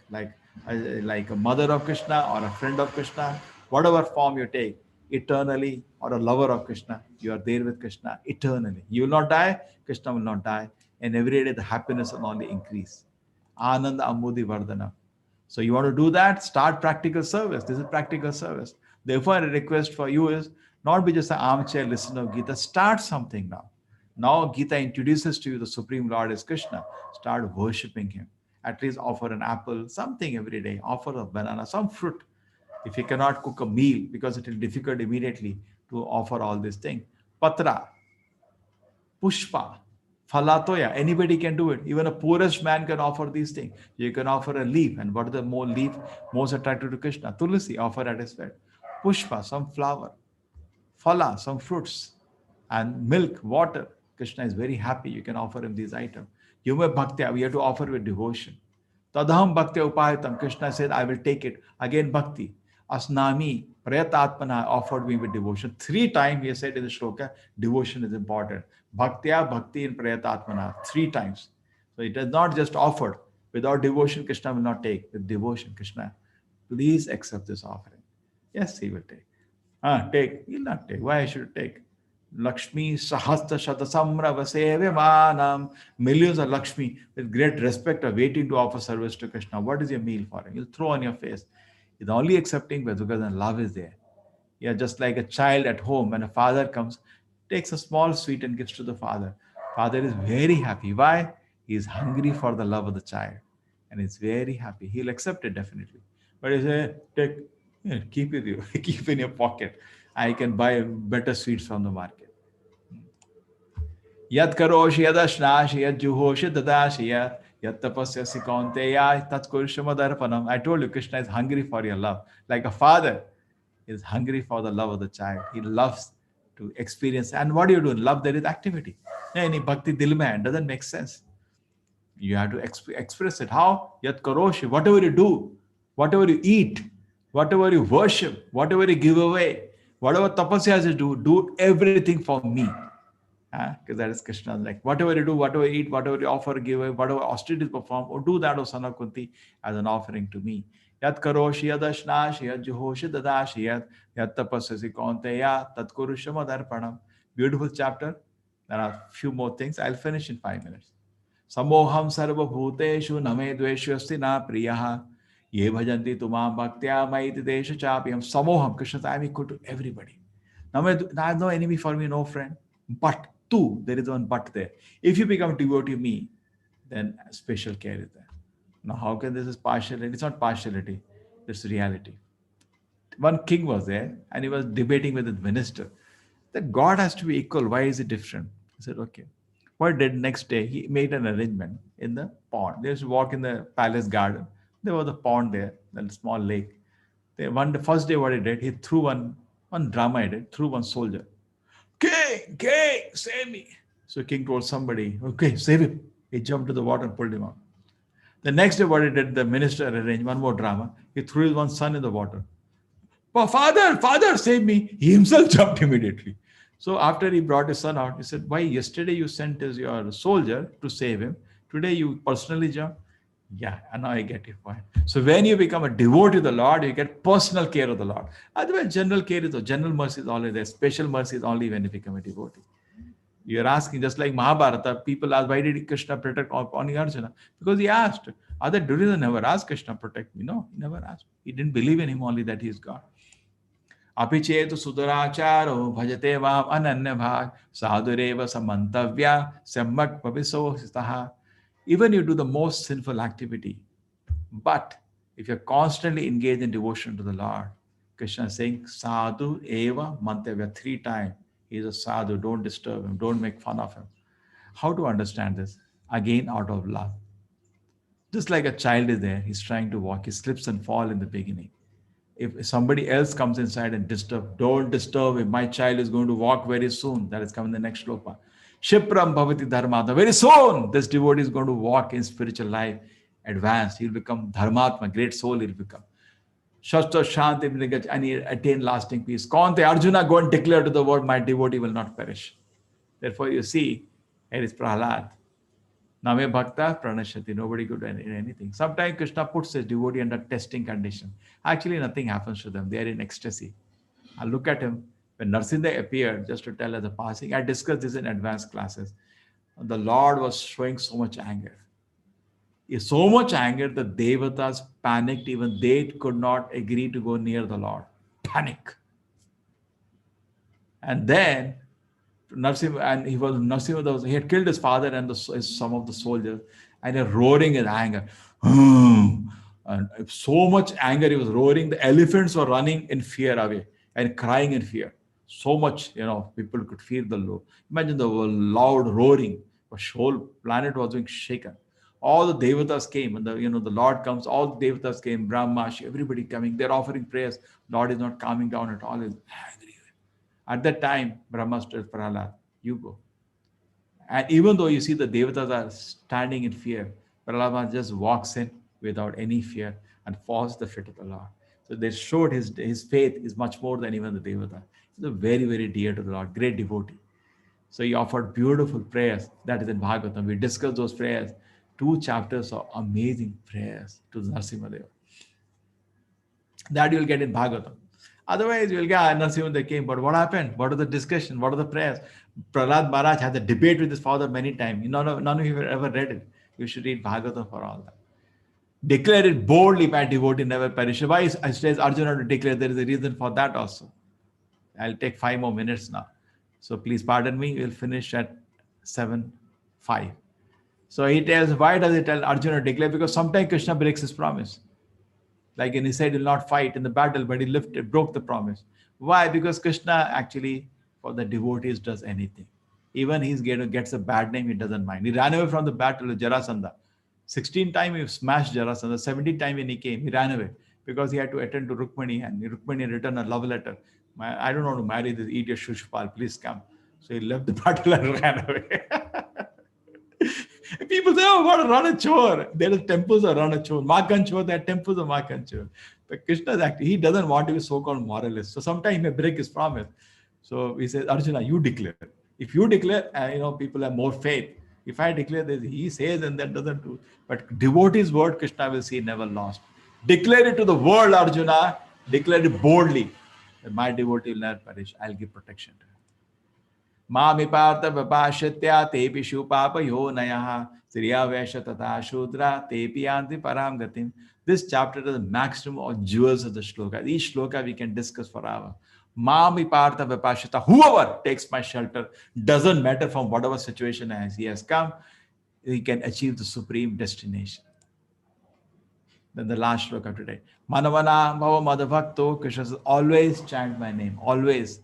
a mother of Krishna or a friend of Krishna, whatever form you take, eternally, or a lover of Krishna, you are there with Krishna eternally. You will not die, Krishna will not die, and every day the happiness will only increase. Ananda Amudi Vardhana. So you want to do that, start practical service. This is practical service. Therefore, a request for you is not be just an armchair listener of Gita, start something now. Now Gita introduces to you the Supreme Lord is Krishna. Start worshipping him. At least offer an apple, something every day. Offer a banana, some fruit. If you cannot cook a meal, because it is difficult immediately to offer all these things. Patra, pushpa, falatoya, anybody can do it. Even a poorest man can offer these things. You can offer a leaf. And what is the more leaf most attractive to Krishna? Tulsi, offer at his feet. Pushpa, some flower. Phala, some fruits. And milk, water. Krishna is very happy. You can offer him these items. Yume bhaktya, we have to offer with devotion. Tadaham bhaktya upayatam. Krishna said, I will take it. Again, bhakti. Asnami, prayatatmana, offered me with devotion. 3 times he said in the shloka, devotion is important. Bhaktya, bhakti, and prayatatmana. 3 times. So it is not just offered. Without devotion, Krishna will not take. With devotion, Krishna, please accept this offering. Yes, he will take. Take. He will not take. Why I should take? Lakshmi Sahastra Shatasamra Vasevemanam. Millions of Lakshmi with great respect are waiting to offer service to Krishna. What is your meal for him? You'll throw on your face. It's only accepting because love is there. You're just like a child at home when a father comes, takes a small sweet and gives to the father. Father is very happy. Why? He is hungry for the love of the child. And he's very happy. He'll accept it definitely. But he says, take, keep it you, keep in your pocket. I can buy better sweets from the market. Yad karoshi yadashnashi yad juhoshi dadashiya yad tapasyasi kaunteya tat kurshamadarpanam. I told you, Krishna is hungry for your love. Like a father is hungry for the love of the child. He loves to experience. And what do you do? Love, there is activity. Any bhakti dil mein doesn't make sense. You have to express it. How? Yat karoshi. Whatever you do, whatever you eat, whatever you worship, whatever you give away, whatever tapasyas you do everything for me. Because that is Krishna. Like whatever you do, whatever you eat, whatever you offer, give away, whatever austerities perform, or do that, O son of Kunti, as an offering to me. Yat karoshi yadashnashi yad juhoshi dadashi yat tapasyasi kaunteya tat kurushamadarpanam. Beautiful chapter. There are a few more things. I'll finish in 5 minutes. Samoham sarva bhuteshu name dveshu asti na priyaha ye bhajanti tumam bhaktya maiti desha chapyam. Samoham. Krishna says, I am equal to everybody. I have no enemy for me, no friend. But tu, there is one but there. If you become devotee of me, then special care is there. Now, how can this is partiality? It's not partiality, it's reality. One king was there and he was debating with his minister that God has to be equal. Why is it different? He said, okay. What did next day? He made an arrangement in the pond. They used to walk in the palace garden. There was a pond there, a small lake. The first day, what he did, he threw one drama. He did threw one soldier. King, save me! So king told somebody, okay, save him. He jumped to the water and pulled him out. The next day, what he did, the minister arranged one more drama. He threw his one son in the water. Father, save me! He himself jumped immediately. So after he brought his son out, he said, why yesterday you sent as your soldier to save him. Today you personally jumped. Yeah, and now I get your point. So when you become a devotee of the Lord, you get personal care of the Lord. Otherwise, general care is, general mercy is always there. Special mercy is only when you become a devotee. You're asking, just like Mahabharata, people ask, why did Krishna protect only Arjuna? Because he asked. Other Duryodhana never asked Krishna protect me. No, he never asked. He didn't believe in him only that he is God. Apichetu suduracharo bhajate vam ananya bhag sadhureva samantavya sammak paviso staha. Even you do the most sinful activity, but if you're constantly engaged in devotion to the Lord, Krishna is saying sadhu eva mantavya 3 times. He is a sadhu, don't disturb him, don't make fun of him. How to understand this? Again, out of love. Just like a child is there, he's trying to walk, he slips and falls in the beginning. If somebody else comes inside and don't disturb him. My child is going to walk very soon. That is coming in the next shloka. Shipram bhavati dharmatma. Very soon, this devotee is going to walk in spiritual life, advance. He'll become dharmatma, great soul he'll become. Shashta shanti, and he'll attain lasting peace. Kante Arjuna, go and declare to the world, my devotee will not perish. Therefore, you see, here is Prahlad. Name bhakta pranashati. Nobody could do anything. Sometimes Krishna puts his devotee under testing condition. Actually, nothing happens to them. They are in ecstasy. I look at him. When Narsinda appeared, just to tell us the passing, I discussed this in advanced classes. The Lord was showing so much anger. So much anger that Devatas panicked. Even they could not agree to go near the Lord. Panic. And then Narsimha, and he had killed his father and some of the soldiers, and he was roaring in anger. And so much anger, he was roaring. The elephants were running in fear away and crying in fear. So much, people could feel the low. Imagine the loud roaring. The whole planet was being shaken. All the Devatas came, and the Lord comes. All the Devatas came, Brahma, everybody coming. They're offering prayers. Lord is not calming down at all. He's angry. At that time, Brahma tells Prahlad, you go. And even though you see the Devatas are standing in fear, Prahlad just walks in without any fear and falls the feet of the Lord. So they showed his faith is much more than even the Devata. He's a very, very dear to the Lord, great devotee. So he offered beautiful prayers. That is in Bhagavatam. We discussed those prayers. 2 chapters of amazing prayers to Narasimha. That you'll get in Bhagavatam. Otherwise, you'll get Narasimha came. But what happened? What are the discussion? What are the prayers? Prahlad Maharaj had a debate with his father many times. None of you have ever read it. You should read Bhagavatam for all that. Declare it boldly, my devotee never perish. Why says Arjuna to declare? There is a reason for that also. I'll take 5 more minutes now. So please pardon me. We'll finish at 7:05. So he tells, why does he tell Arjuna to declare? Because sometimes Krishna breaks his promise. Like he said, he'll not fight in the battle, but he broke the promise. Why? Because Krishna actually, for the devotees, does anything. Even he gets a bad name, he doesn't mind. He ran away from the battle with Jarasandha. 16 times he smashed Jarasandha. 17th time when he came, he ran away because he had to attend to Rukmani, and Rukmani returned a love letter. I don't want to marry this idiot Shushpal, please come. So he left the battle and ran away. People say, oh, what a Ranachor. There are temples of Ranachor. Makanchor, there are temples of Makanchor. But Krishna is actually, he doesn't want to be so-called moralist. So sometimes he may break his promise. So he says, Arjuna, you declare. If you declare, people have more faith. If I declare this, he says and that doesn't do. But devotee's word, Krishna will see never lost. Declare it to the world, Arjuna. Declare it boldly. That my devotee will never perish. I'll give protection to him. Mami partha vapashatya tepi shupapa yo nayaha sriya vesha tata shudra tepi yanti param gatim. This chapter is the maximum of jewels of the shloka. Each shloka we can discuss for hours. Mami partha vapashata. Whoever takes my shelter, doesn't matter from whatever situation he has come, he can achieve the supreme destination. Then the last shloka today. Manavana bhava madhavakto. Krishna says, always chant my name. Always.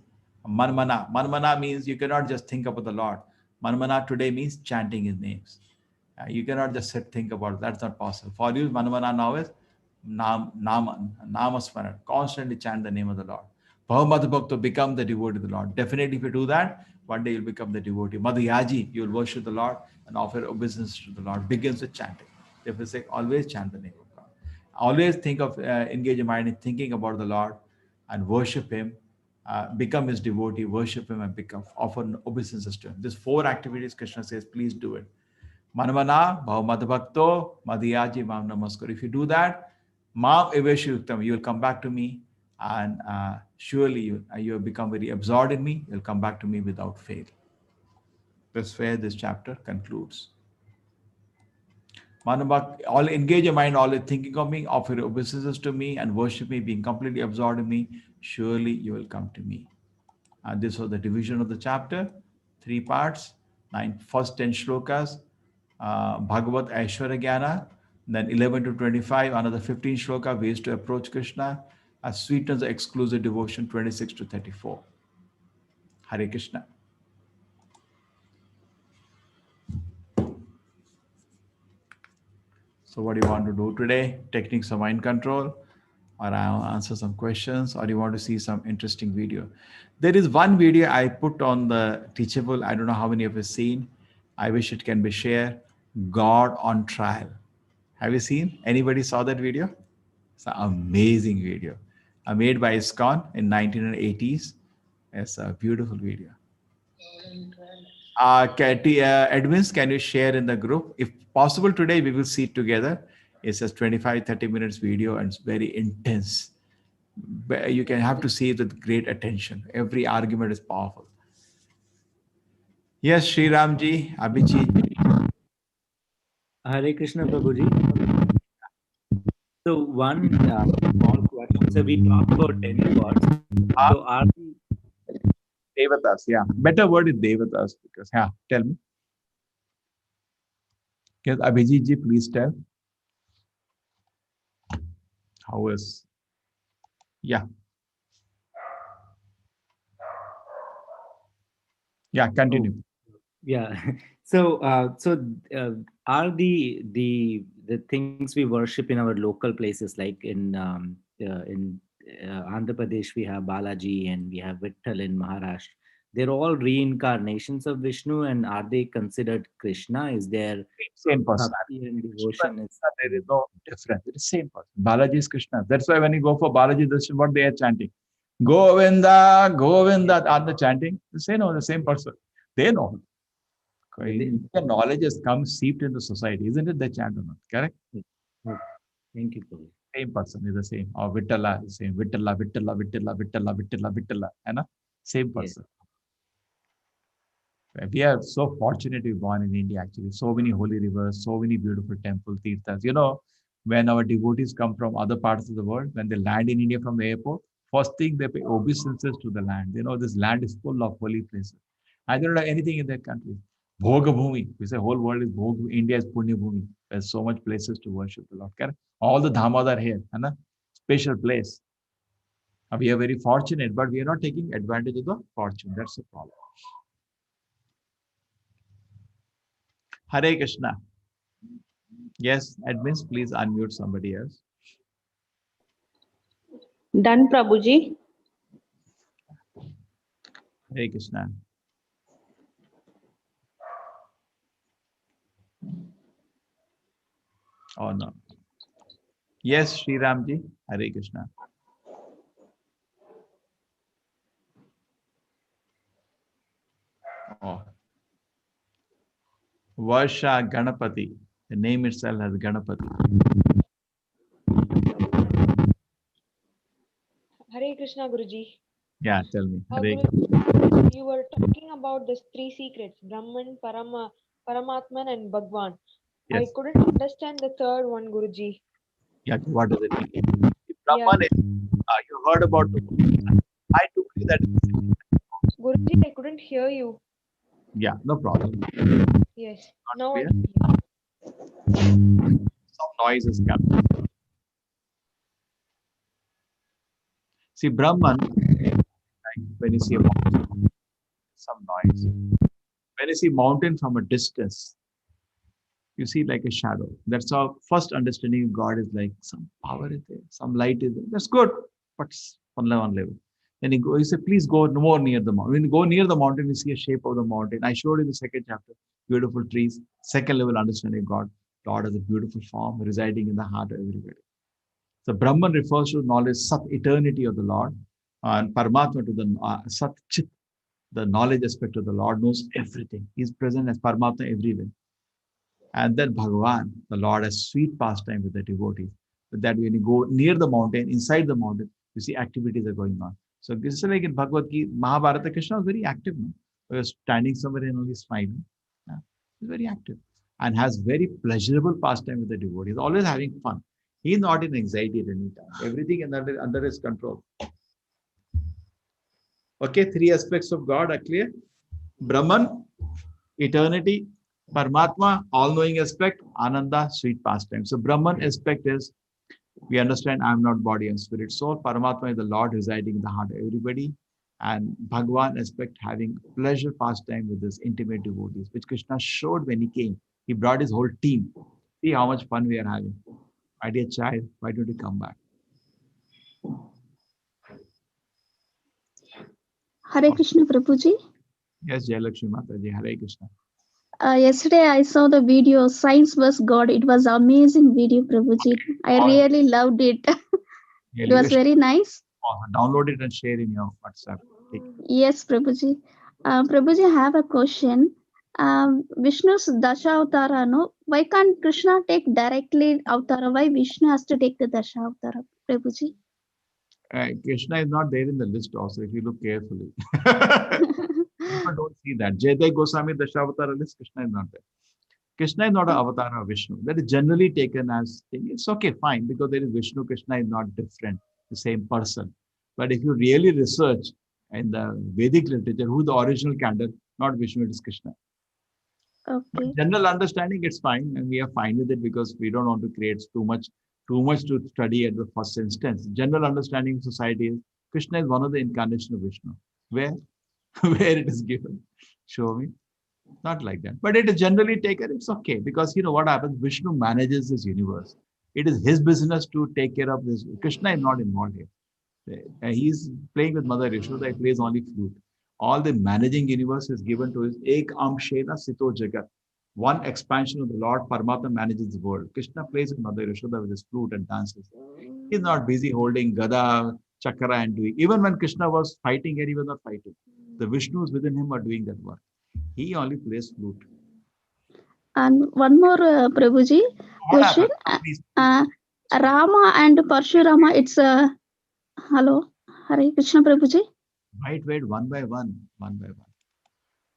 Manmana. Manmana means you cannot just think about the Lord. Manmana today means chanting his names. You cannot just sit think about it. That's not possible. For you, Manmana now is Namasmaran. Constantly chant the name of the Lord. Bhava madhavakto, become the devotee of the Lord. Definitely, if you do that, one day you'll become the devotee. Madhyaji, you'll worship the Lord and offer obeisance to the Lord. Begins with chanting. Therefore, say, always chant the name of God. Always think of, engage your mind in thinking about the Lord and worship Him, become His devotee, worship Him, and offer obeisances to Him. These 4 activities, Krishna says, please do it. Manavana, Bhava Madhavakto, Madhyaji, Mam Namaskar. If you do that, Mam Eveshu Yuktam, you will come back to me, and surely you will become very absorbed in me. You'll come back to me without fail. That's where this chapter concludes. Manavak, all engage your mind, always thinking of me, offer obeisances to me, and worship me, being completely absorbed in me. Surely you will come to me. And this was the division of the chapter, 3 parts, first 10 shlokas, Bhagavad Aishwarya Jnana, then 11 to 25, another 15 shloka, ways to approach Krishna, as sweetens the exclusive devotion, 26 to 34. Hare Krishna. So what do you want to do today? Techniques of mind control, or I'll answer some questions, or you want to see some interesting video? There is one video I put on the Teachable. I don't know how many of you have seen. I wish it can be shared. God on Trial. Have you seen? Anybody saw that video? It's an amazing video. Made by ISKCON in 1980s. It's a beautiful video. Edwins, can you share in the group? If possible today, we will see it together. It's just 25-30 minutes video, and it's very intense. But you can have to see it with great attention. Every argument is powerful. Yes, Sri Ramji, Abhijit. Hare Krishna Prabhuji. So one small question. So we talked about demigods. So are the Devatas, yeah. Better word is Devatas, because, yeah, tell me. Yes, Abhijit ji, please tell. How is? Yeah. Yeah, continue. Yeah. So are the things we worship in our local places, like in Andhra Pradesh, we have Balaji and we have Vitthal in Maharashtra. They're all reincarnations of Vishnu, and are they considered Krishna? Is there same person? bhakti and devotion? There is no difference. It is same person. Balaji is Krishna. That's why when you go for Balaji, this is what they are chanting. Govinda, Govinda. Are they chanting? They say no, the same person. They know. The knowledge has come seeped into society, isn't it? They chant or not, correct? Thank you, Prabhu. Same person is the same. Or Vittala is the same. Vittala, Vittala, Vittala, Vittala, Vittala, Vittala. Same person. Yes. We are so fortunate to be born in India, actually. So many holy rivers, so many beautiful temples, tirthas. You know, when our devotees come from other parts of the world, when they land in India from the airport, first thing they pay obeisances to the land. You know, this land is full of holy places. I don't know anything in that country. Bhoga Bhumi. We say whole world is Bhoga. India is Punya Bhumi. There's so much places to worship the Lord. Correct? All the dhamas are here. Special place. We are very fortunate, but we are not taking advantage of the fortune. That's the problem. Hare Krishna. Yes, admins, please unmute somebody else. Done, Prabhuji. Hare Krishna. Oh no. Yes, Sri Ramji. Hare Krishna. Oh. Varsha Ganapati. The name itself has Ganapati. Hare Krishna, Guruji. Yeah, tell me. Hare Guruji, you were talking about the 3 secrets, Brahman, Paramatman and Bhagwan. Yes. I couldn't understand the third one, Guruji. Yeah, what does it mean? Brahman is, you heard about the I told you that. Guruji, I couldn't hear you. Yeah, no problem. Yes. Not Now clear? I Some noise is coming. See, Brahman, like when you see a mountain, some noise. When you see mountain from a distance, you see like a shadow. That's our first understanding of God is like some power is there, some light is there. That's good, but on one level. Then you say, please go more near the mountain. When you go near the mountain, you see a shape of the mountain. I showed in the second chapter, beautiful trees. Second level understanding of God. God has a beautiful form residing in the heart of everybody. So Brahman refers to knowledge, Sat, eternity of the Lord, and Paramatma to the Sat Chit, the knowledge aspect of the Lord knows everything. He is present as Paramatma everywhere. And then Bhagavan, the Lord, has sweet pastime with the devotees. But that when you go near the mountain, inside the mountain, you see activities are going on. So this is like in Bhagavad Gita, Mahabharata, Krishna was very active. No? He was standing somewhere and only smiling. Yeah. He's very active and has very pleasurable pastime with the devotees, always having fun. He's not in anxiety at any time. Everything is under his control. Okay, three aspects of God are clear. Brahman, eternity, Paramatma, all-knowing aspect, Ananda, sweet pastime. So Brahman aspect is, we understand I am not body and spirit soul. Paramatma is the Lord residing in the heart of everybody. And Bhagwan aspect having pleasure pastime with his intimate devotees, which Krishna showed when he came. He brought his whole team. See how much fun we are having. My dear child, why don't you come back? Hare Krishna Prabhuji. Yes, Jayalakshmi Mataji, Hare Krishna. Yesterday I saw the video Science vs God. It was amazing video, Prabhuji. I really loved it. It was very nice. Download it and share in your WhatsApp. Yes, Prabhuji. Prabhuji, I have a question. Vishnu's Dasha Avatara, no? Why can't Krishna take directly Avatara? Why Vishnu has to take the Dasha Avatara, Prabhuji? Krishna is not there in the list also, if you look carefully. People don't see that. Jayadeva Goswami Dashavatara list, Krishna is not there. Krishna is not an avatar of Vishnu. That is generally taken as, it's okay, fine, because there is Vishnu, Krishna is not different, the same person. But if you really research in the Vedic literature, who the original candle, not Vishnu, it is Krishna. Okay. But general understanding, it's fine, and we are fine with it because we don't want to create too much to study at the first instance. General understanding of society is Krishna is one of the incarnations of Vishnu. Where? Where it is given. Show me. Not like that. But it is generally taken, it's okay. Because you know what happens? Vishnu manages this universe. It is his business to take care of this. Krishna is not involved here. He's playing with Mother Yashoda. He plays only flute. All the managing universe is given to his Ek Amshena Sito Jagat. One expansion of the Lord, Paramatma manages the world. Krishna plays with Mother Yashoda with his flute and dances. He's not busy holding Gada, Chakra and doing. Even when Krishna was fighting here, he was not fighting. The Vishnus within him are doing that work. He only plays flute. And one more, Prabhuji, question. Rama and Parshurama, it's a... Hello? Hare Krishna Prabhuji. Wait, one by one.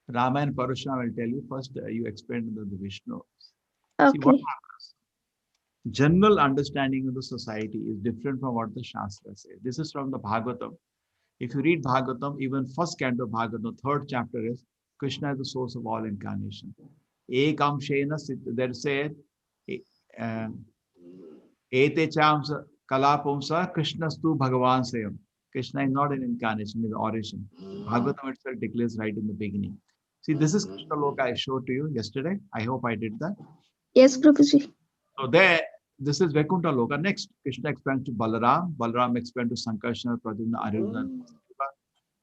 Rama and Parashurama will tell you first, you explain the Vishnu. Okay. See what happens. General understanding of the society is different from what the Shastra says. This is from the Bhagavatam. If you read Bhagavatam, even first canto of Bhagavatam, third chapter is Krishna is the source of all incarnation. Ekam Shena, there said, Ete Chamsa Kalapumsa Krishnastu Bhagavan Sayam. Krishna is not an incarnation, he is the origin. Bhagavatam itself declares right in the beginning. See, this is Krishna Loka I showed to you yesterday. I hope I did that. Yes, Prabhuji. So there, this is Vaikuntha Loka. Next, Krishna expands to Balaram. Balaram expands to Sankarsana, Pradyumna, Aniruddha.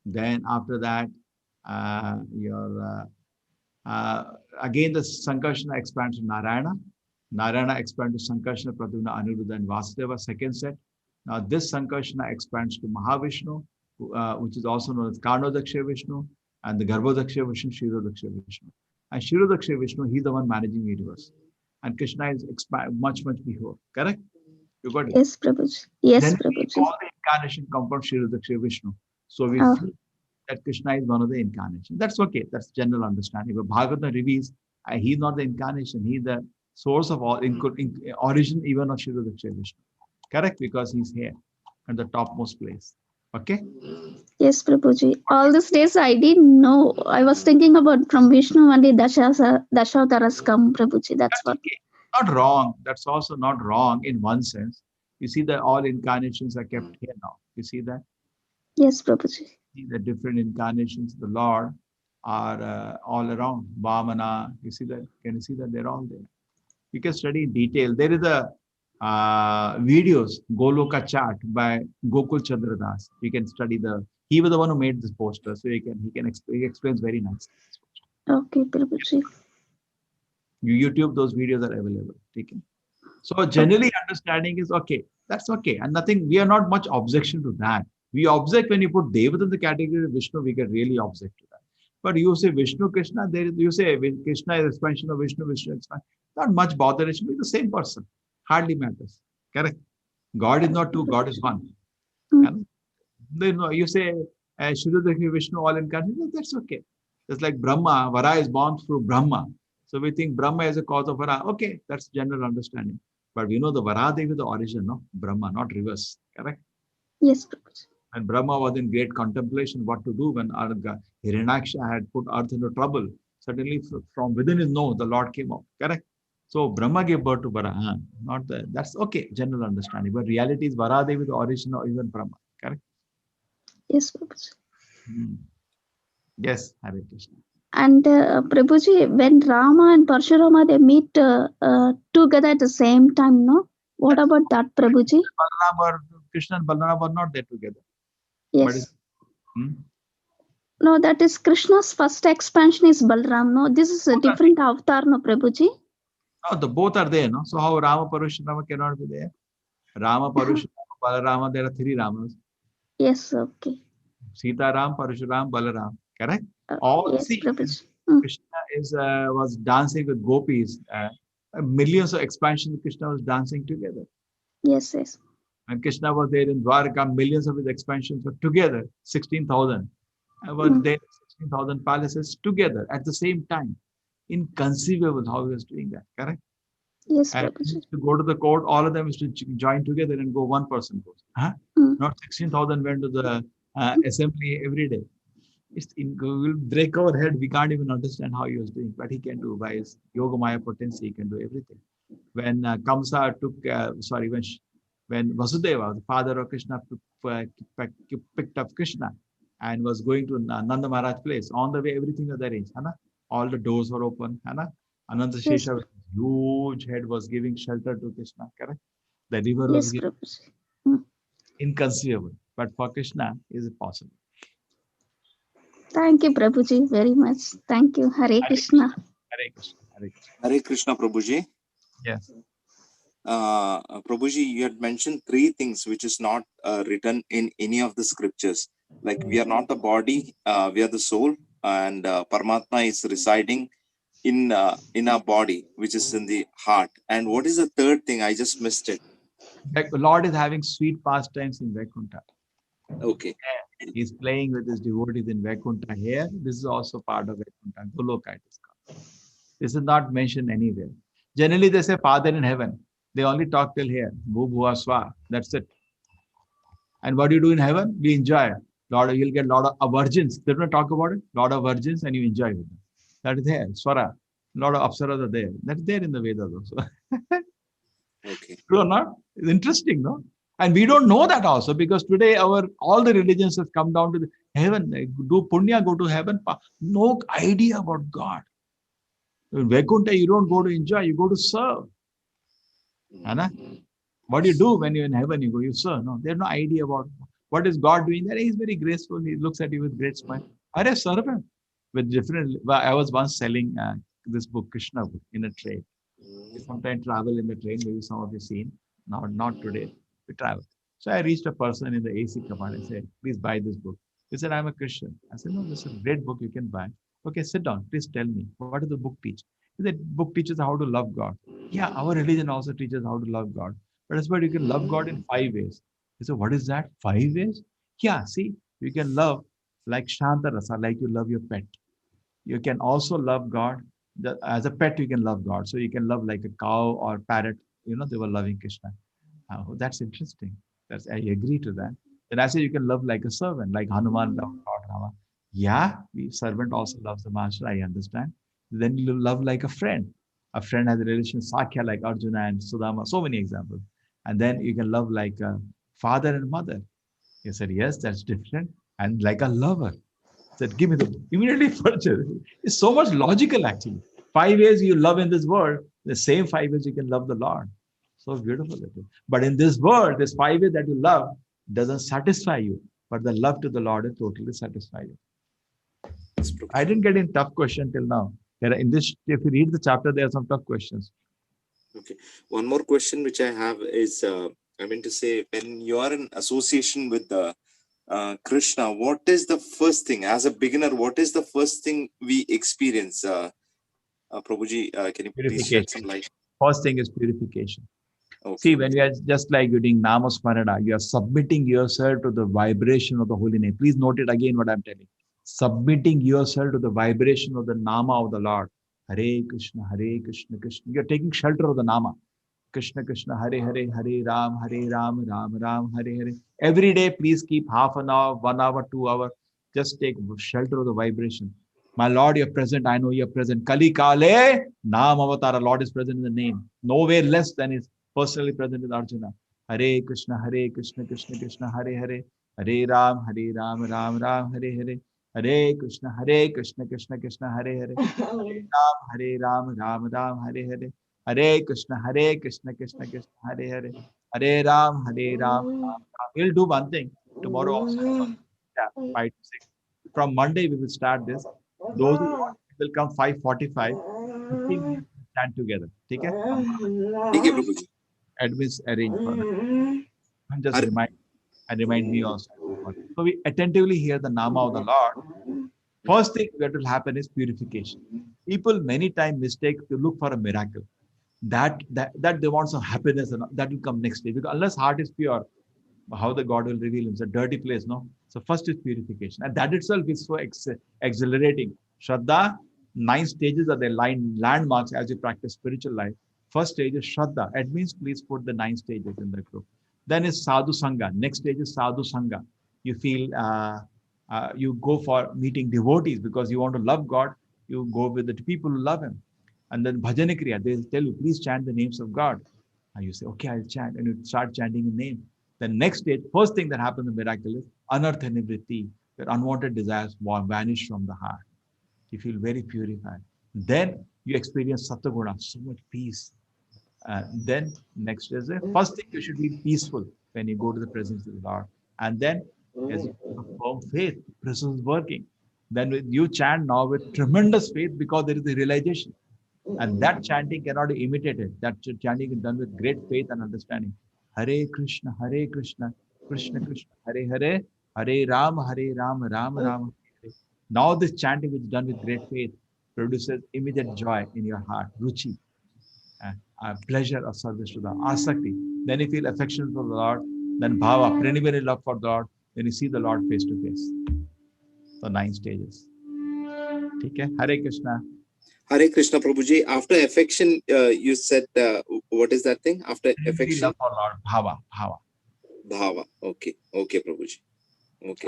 Then after that, again the Sankarsana expands to Narayana. Narayana expands to Sankarsana, Pradyumna, Aniruddha and Vasudeva, second set. Now this Sankarsana expands to Mahavishnu, which is also known as Karnodaksha Vishnu, and the Garbhodaksha Vishnu, Shirodaksha Vishnu. And Shirodaksha Vishnu, he's the one managing the universe. And Krishna is much before. Correct? You got it? Yes, Prabhuji. Yes, then Prabhuji. all the incarnation come from Shirodaksha Vishnu. So we feel that Krishna is one of the incarnations. That's okay. That's general understanding. But Bhagavatam reveals he's not the incarnation. He's the source of all, origin even of Shirodaksha Vishnu. Correct? Because he's here at the topmost place. Okay? Yes, Prabhuji. All these days I didn't know. I was thinking about from Vishnu only Dashavasaras come, Prabhuji. That's That's what. okay. Not wrong. That's also not wrong in one sense. You see that all incarnations are kept here now. You see that? Yes, Prabhuji. See the different incarnations of the Lord are all around. Vamana, you see that? Can you see that? They're all there. You can study in detail. There is a videos, Goloka chart by Gokul Chandra Das. You can study he was the one who made this poster. So he explains very nicely. Okay, Prabhuji. YouTube, those videos are available. Okay. So generally understanding is okay. That's okay. And nothing, we are not much objection to that. We object when you put Devat in the category of Vishnu, we can really object to that. But you say Vishnu, Krishna, you say Krishna is expansion of Vishnu, Vishnu expansion. Not much bother. It should be the same person. Hardly matters. Correct. God is not two, God is one. Mm. Then you say Shuddha Vishnu all incarnate. That's okay. Just like Brahma, Vara is born through Brahma. So we think Brahma is a cause of Vara. Okay, that's general understanding. But we know the Varadevi is the origin, no? Brahma, not reverse. Correct? Yes, Prabhuji. And Brahma was in great contemplation what to do when Hiranyaksha had put earth into trouble. Suddenly from within his nose, the Lord came out. Correct? So Brahma gave birth to Vara. That's okay, general understanding. But reality is Varadevi is the origin of even Brahma. Correct? Yes, Prabhuji. Yes, Hare Krishna. And Prabhuji, when Rama and Parshurama they meet together at the same time, no? What about that, Prabhuji? Krishna and Balaram were not there together. Yes. No, that is Krishna's first expansion is Balram. No, this is a different avatar, no, Prabhuji. No, the both are there, no? So how Rama Parashurama cannot be there? Rama Parashurama, Balarama, there are three Ramas. Yes, okay. Sita Ram, Parashuram, Balaram. Correct? All yes, see, Prabhuji. Krishna was dancing with gopis. Millions of expansions Krishna was dancing together. Yes, yes. And Krishna was there in Dwarka, millions of his expansions were together, 16,000. Were there 16,000 palaces together at the same time. Inconceivable how he was doing that, correct? Yes, and Prabhuji. to go to the court, all of them is to join together and go, one person goes. Huh? Not 16,000 went to the assembly every day. We'll break our head. We can't even understand how he was doing, but he can do by his Yoga Maya potency, he can do everything. When Kamsa took, when Vasudeva, the father of Krishna, picked up Krishna and was going to Nanda Maharaj place, on the way, everything was arranged. Hana? All the doors were open. Hana? Ananta Shesha, with huge head, was giving shelter to Krishna. Correct? The river was inconceivable, but for Krishna, is it possible? Thank you, Prabhuji, very much. Thank you. Hare Krishna. Hare Krishna. Hare Krishna. Hare Krishna, Prabhuji. Yes. Prabhuji, you had mentioned three things which is not written in any of the scriptures. Like we are not the body, we are the soul, and Paramatma is residing in our body, which is in the heart. And what is the third thing? I just missed it. The Lord is having sweet pastimes in Vaikuntha. Okay. He's playing with his devotees in Vaikuntha here. This is also part of Vaikuntha. Goloka it is called. This is not mentioned anywhere. Generally, they say Father in heaven. They only talk till here. Bhu Bhuva Swa. That's it. And what do you do in heaven? We enjoy. You'll get a lot of virgins. They don't talk about it. A lot of virgins and you enjoy with them. That is there. Swara. A lot of apsaras are there. That's there in the Vedas also. Okay. True or not? It's interesting, no? And we don't know that also because today all the religions have come down to the heaven. Do punya, go to heaven. No idea about God. In Vaikuntha, you don't go to enjoy, you go to serve. Anna? What do you do when you're in heaven? You go, you serve. No, they have no idea about what is God doing there. He's very graceful. He looks at you with great smile. I serve him with different. I was once selling this book, Krishna book, in a train. We sometimes travel in the train. Maybe some of you seen. Not today. We travel. So I reached a person in the AC compartment and said, please buy this book. He said, I'm a Christian. I said, no, this is a great book you can buy. Okay, sit down. Please tell me, what does the book teach? He said, book teaches how to love God. Yeah, our religion also teaches how to love God. But that's why you can love God in 5 ways. He said, what is that? 5 ways? Yeah, see, you can love like Shanta Rasa, like you love your pet. You can also love God. As a pet, you can love God. So you can love like a cow or parrot. They were loving Krishna. That's interesting. I agree to that. Then I say you can love like a servant, like Hanuman loved Lord Rama. Yeah, the servant also loves the master, I understand. Then you love like a friend. A friend has a relation, Sakya, like Arjuna and Sudama, so many examples. And then you can love like a father and mother. He said, yes, that's different. And like a lover. He said, give me the immediately further. It's so much logical actually. 5 ways you love in this world, the same 5 ways you can love the Lord. So beautiful it is. But in this world, this 5 ways that you love doesn't satisfy you. But the love to the Lord is totally satisfy you. I didn't get in tough question till now. In this, if you read the chapter, there are some tough questions. Okay. One more question which I have is, I mean to say, when you are in association with the Krishna, what is the first thing, as a beginner, what is the first thing we experience? Prabhuji, can you please shed some light? First thing is purification. Okay. See, when you are just like doing Namasmarana, you are submitting yourself to the vibration of the holy name. Please note it again what I'm telling. Submitting yourself to the vibration of the Nama of the Lord. Hare Krishna, Krishna. You are taking shelter of the Nama. Krishna, Krishna, Hare Hare, Hare Ram, Ram Ram, Hare Hare. Every day, please keep half an hour, 1 hour, 2 hours. Just take shelter of the vibration. My Lord, you're present. I know you're present. Kali Kale, Nam Avatara. Lord is present in the name. Nowhere less than is personally present with Arjuna. Hare Krishna, Krishna, Krishna, Hare Hare. Hare Ram, Ram Ram, Hare Hare. Hare Krishna, Krishna, Krishna, Hare Hare. Hare Ram, Ram, Hare Hare. Hare Krishna, Krishna, Krishna, Hare Hare. Hare Ram, Ram, Ram. We'll do one thing tomorrow also. Yeah, 5 to 6. From Monday we will start this. Those who want will come 5:45. 15 minutes to stand together. Okay? Admins arrange for that. And just remind me also. So we attentively hear the Nama of the Lord. First thing that will happen is purification. People many times mistake to look for a miracle. That they want some happiness, and that will come next day. Because unless heart is pure, how the God will reveal himself? A dirty place, no? So first is purification. And that itself is so exhilarating. Shraddha, 9 stages are the landmarks as you practice spiritual life. First stage is Shraddha. It means please put the 9 stages in the group. Then is Sadhu Sangha. Next stage is Sadhu Sangha. You feel, you go for meeting devotees because you want to love God. You go with the people who love him. And then Bhajana Kriya, they tell you, please chant the names of God. And you say, okay, I'll chant. And you start chanting a name. The next stage, first thing that happens in the miracle is Anartha Nivritti, where unwanted desires vanish from the heart. You feel very purified. Then you experience Sataguna, so much peace. Then next is the first thing, you should be peaceful when you go to the presence of the Lord. And then as you have firm faith, presence is working. Then you chant now with tremendous faith because there is a realization. And that chanting cannot be imitated. That chanting is done with great faith and understanding. Hare Krishna, Krishna, Krishna, Hare Hare, Hare Ram, Ram Ram, Hare. Now this chanting which is done with great faith produces immediate joy in your heart, ruchi, pleasure of service to the asakti. Then you feel affection for the Lord, then bhava, pranibhari love for the Lord, then you see the Lord face to face. So 9 stages. Okay? Hare Krishna. Hare Krishna, Prabhuji. After affection, you said, what is that thing? After affection? Love for Lord, bhava. Bhava. Okay, Prabhuji. Okay.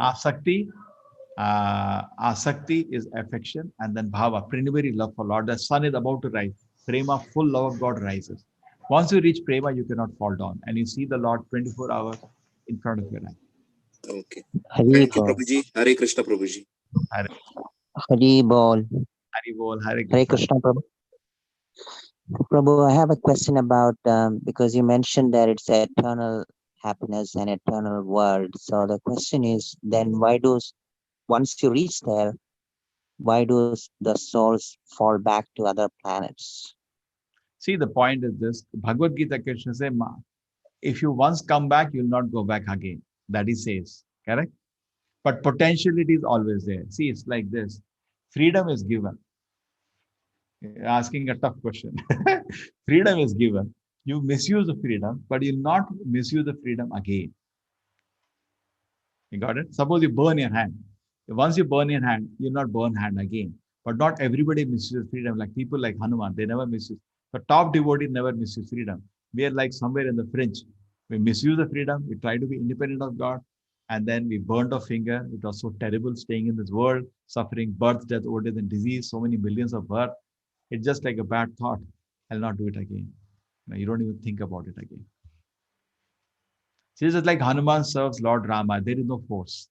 Asakti is affection, and then bhava, pranibhari love for Lord. The sun is about to rise. Prema, full love of God rises. Once you reach prema, you cannot fall down, and you see the Lord 24 hours in front of your eyes. Okay. Thank you, Prabhuji. Hare Krishna, Prabhuji. Hari Bol. Hare Krishna, Prabhu. Prabhu, I have a question about, because you mentioned that it's eternal happiness and eternal world. So the question is, then once you reach there, why do the souls fall back to other planets? See, the point is this. Bhagavad Gita, Krishna says, if you once come back, you will not go back again. That he says, correct? But potentiality is always there. See, it's like this. Freedom is given. You're asking a tough question. Freedom is given. You misuse the freedom, but you'll not misuse the freedom again. You got it? Suppose you burn your hand. Once you burn your hand, you'll not burn hand again. But not everybody misuses freedom. Like people like Hanuman, they never misuse. The top devotee never misuse freedom. We are like somewhere in the fringe. We misuse the freedom. We try to be independent of God. And then we burned our finger. It was so terrible staying in this world, suffering birth, death, old age, and disease, so many millions of birth. It's just like a bad thought. I'll not do it again. You don't even think about it again. So it's just like Hanuman serves Lord Rama. There is no force.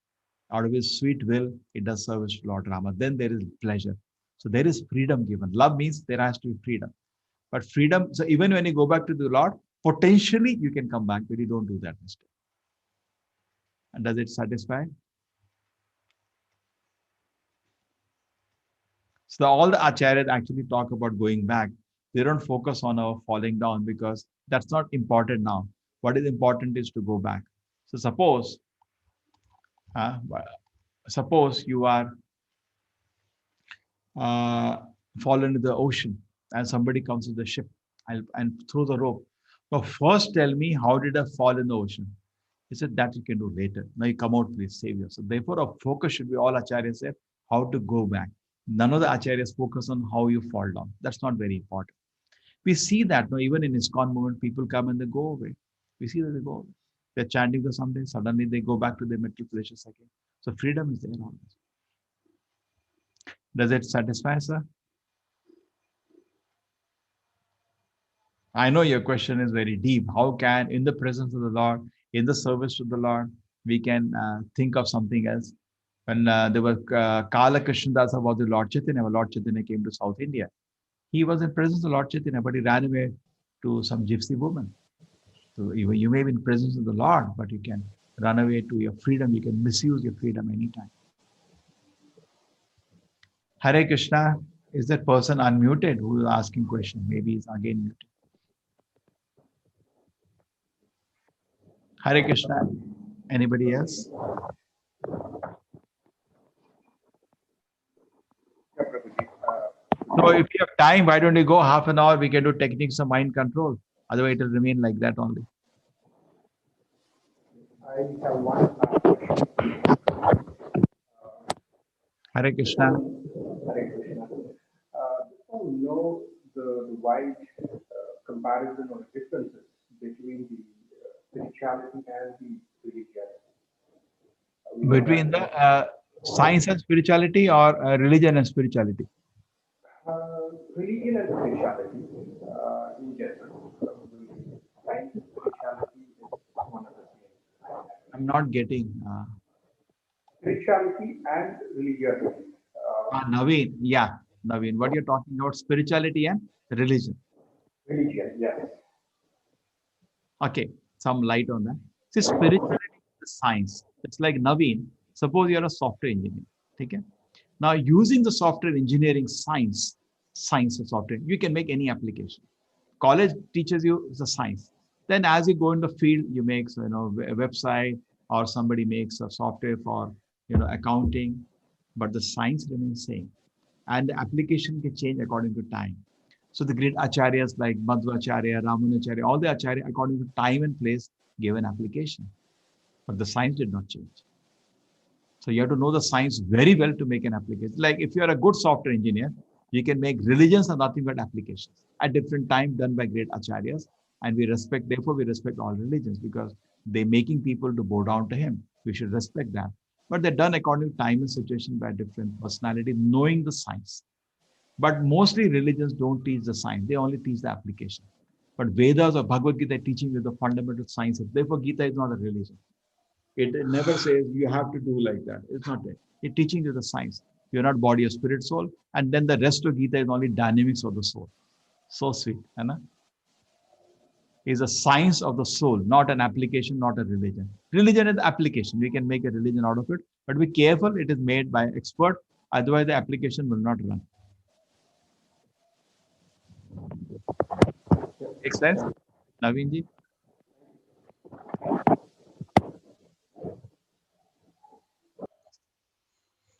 Out of his sweet will, it does service to Lord Rama. Then there is pleasure. So there is freedom given. Love means there has to be freedom. But freedom, so even when you go back to the Lord, potentially you can come back, but you don't do that mistake. And does it satisfy? So all the acharyas actually talk about going back. They don't focus on our falling down because that's not important now. What is important is to go back. So suppose you are fallen into the ocean and somebody comes with the ship and throw the rope. Now first tell me, how did I fall in the ocean? He said that you can do later. Now you come out, please save yourself. Therefore, our focus should be, all acharyas say, how to go back. None of the acharyas focus on how you fall down. That's not very important. We see that now, even in ISKCON movement, people come and they go away. We see that they go away. They're chanting for some days, suddenly they go back to their mental pleasures again. So freedom is there always. Does it satisfy, sir? I know your question is very deep. How can, in the presence of the Lord, in the service to the Lord, we can think of something else? When there was Kala Krishnadasa was the Lord Chaitanya, when Lord Chaitanya came to South India. He was in presence of Lord Chaitanya, but he ran away to some gypsy woman. So you may be in presence of the Lord, but you can run away to your freedom. You can misuse your freedom anytime. Hare Krishna, is that person unmuted who is asking question? Maybe he's again muted. Hare Krishna. Anybody else? So if you have time, why don't you go half an hour? We can do techniques of mind control. Otherwise, it will remain like that only. I have one question. Hare Krishna. Hare Krishna. Just want to know the wide comparison or differences between the spirituality and the religion. Between the science and spirituality, or religion and spirituality? Religion and spirituality in general. Science and spirituality is one of the same. I'm not getting. Spirituality and religion. Naveen, yeah, Naveen, what you're talking about, spirituality and religion. Religion, yes. Okay, some light on that. See, spirituality is science. It's like Naveen. Suppose you're a software engineer. Okay? Now, using the software engineering science of software, you can make any application. College teaches you the science. Then, as you go in the field, you make a website, or somebody makes a software for accounting, but the science remains same, and the application can change according to time. So the great acharyas like Madhvacharya, Ramanacharya, all the acharya, according to time and place, gave an application, but the science did not change. So you have to know the science very well to make an application. Like if you are a good software engineer, you can make religions are nothing but applications at different time done by great acharyas, and therefore we respect all religions because they're making people to bow down to him. We should respect that. But they're done according to time and situation by different personality, knowing the science. But mostly religions don't teach the science. They only teach the application. But Vedas or Bhagavad Gita teaching you the fundamental science. Therefore, Gita is not a religion. It never says you have to do like that. It's not it. It's teaching you the science. You're not body or spirit, soul. And then the rest of Gita is only dynamics of the soul. So sweet. Anna? Is a science of the soul, not an application, not a religion. Religion is application. We can make a religion out of it, but be careful, it is made by expert, otherwise the application will not run. Makes sense? Naveen ji?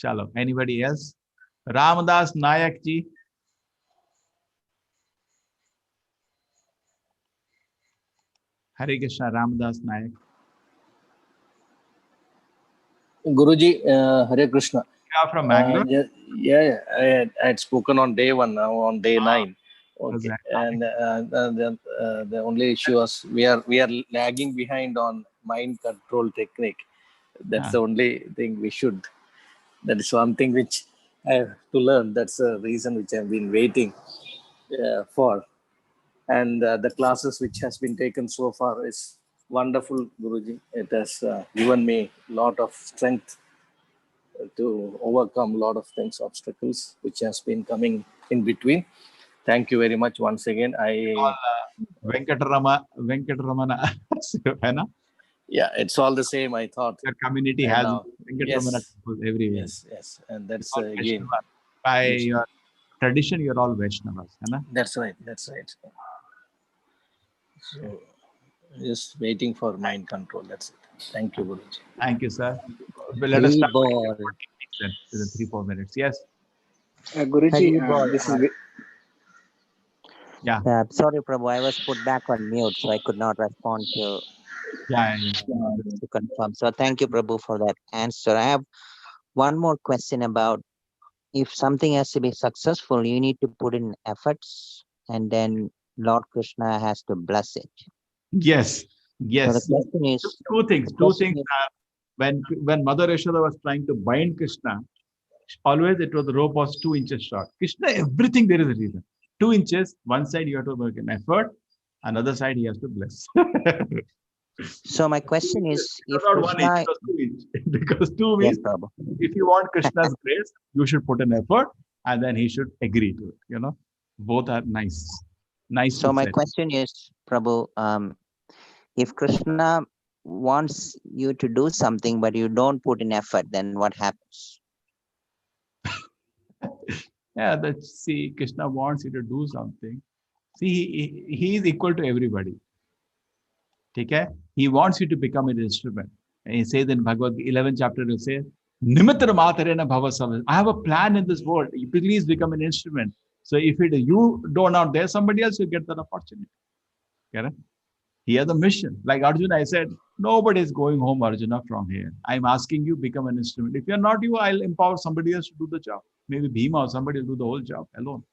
Chalo, anybody else? Ramadas Nayak ji. Hare Krishna, Ramadas Nayak. Guruji, Hare Krishna. You are from Bangalore? Yeah, I had spoken on day 1, now on day 9. Okay, and the only issue was we are lagging behind on mind control technique. That's the only thing we should. That is one thing which I have to learn. That's the reason which I've been waiting for. And the classes which has been taken so far is wonderful, Guruji. It has given me a lot of strength to overcome a lot of things, obstacles which has been coming in between. Thank you very much once again. Venkataramana. है ना? Yeah, it's all the same. I thought your community And has now- Venkataramana yes. temples everywhere. Yes, and that's All again. Vaishnava. By your tradition, you're all Vaishnavas, है ना? That's right. So, just waiting for mind control. That's it. Thank you, Guruji. Thank you, sir. Well, let us start Ball. within 3-4 minutes. Yes. Guruji, this is Sorry, Prabhu, I was put back on mute, so I could not respond to to confirm. So thank you, Prabhu, for that answer. I have one more question about if something has to be successful, you need to put in efforts, and then Lord Krishna has to bless it. Yes. Yes. So the question is, Two things. When Mother Yashoda was trying to bind Krishna, always the rope was 2 inches short. Krishna, everything there is a reason. 2 inches, one side you have to make an effort, another side he has to bless. So my question is, if not 1 Krishna, inch, it was 2 inch. Because 2 yes, means Prabhu. if you want Krishna's grace, you should put an effort and then he should agree to it. Both are nice. Nice. So to my say. question is, Prabhu, if Krishna wants you to do something, but you don't put in effort, then what happens? Yeah, see, Krishna wants you to do something. See, he is equal to everybody. Okay? He wants you to become an instrument. And he says in Bhagavad 11th chapter, he says, Nimitra matarena bhava. I have a plan in this world. You please become an instrument. So if you do not there, somebody else will get that opportunity. Correct? He has a mission. Like Arjuna, I said, nobody is going home, Arjuna, from here. I'm asking you, become an instrument. If you're not you, I'll empower somebody else to do the job. Maybe Bhima or somebody will do the whole job alone.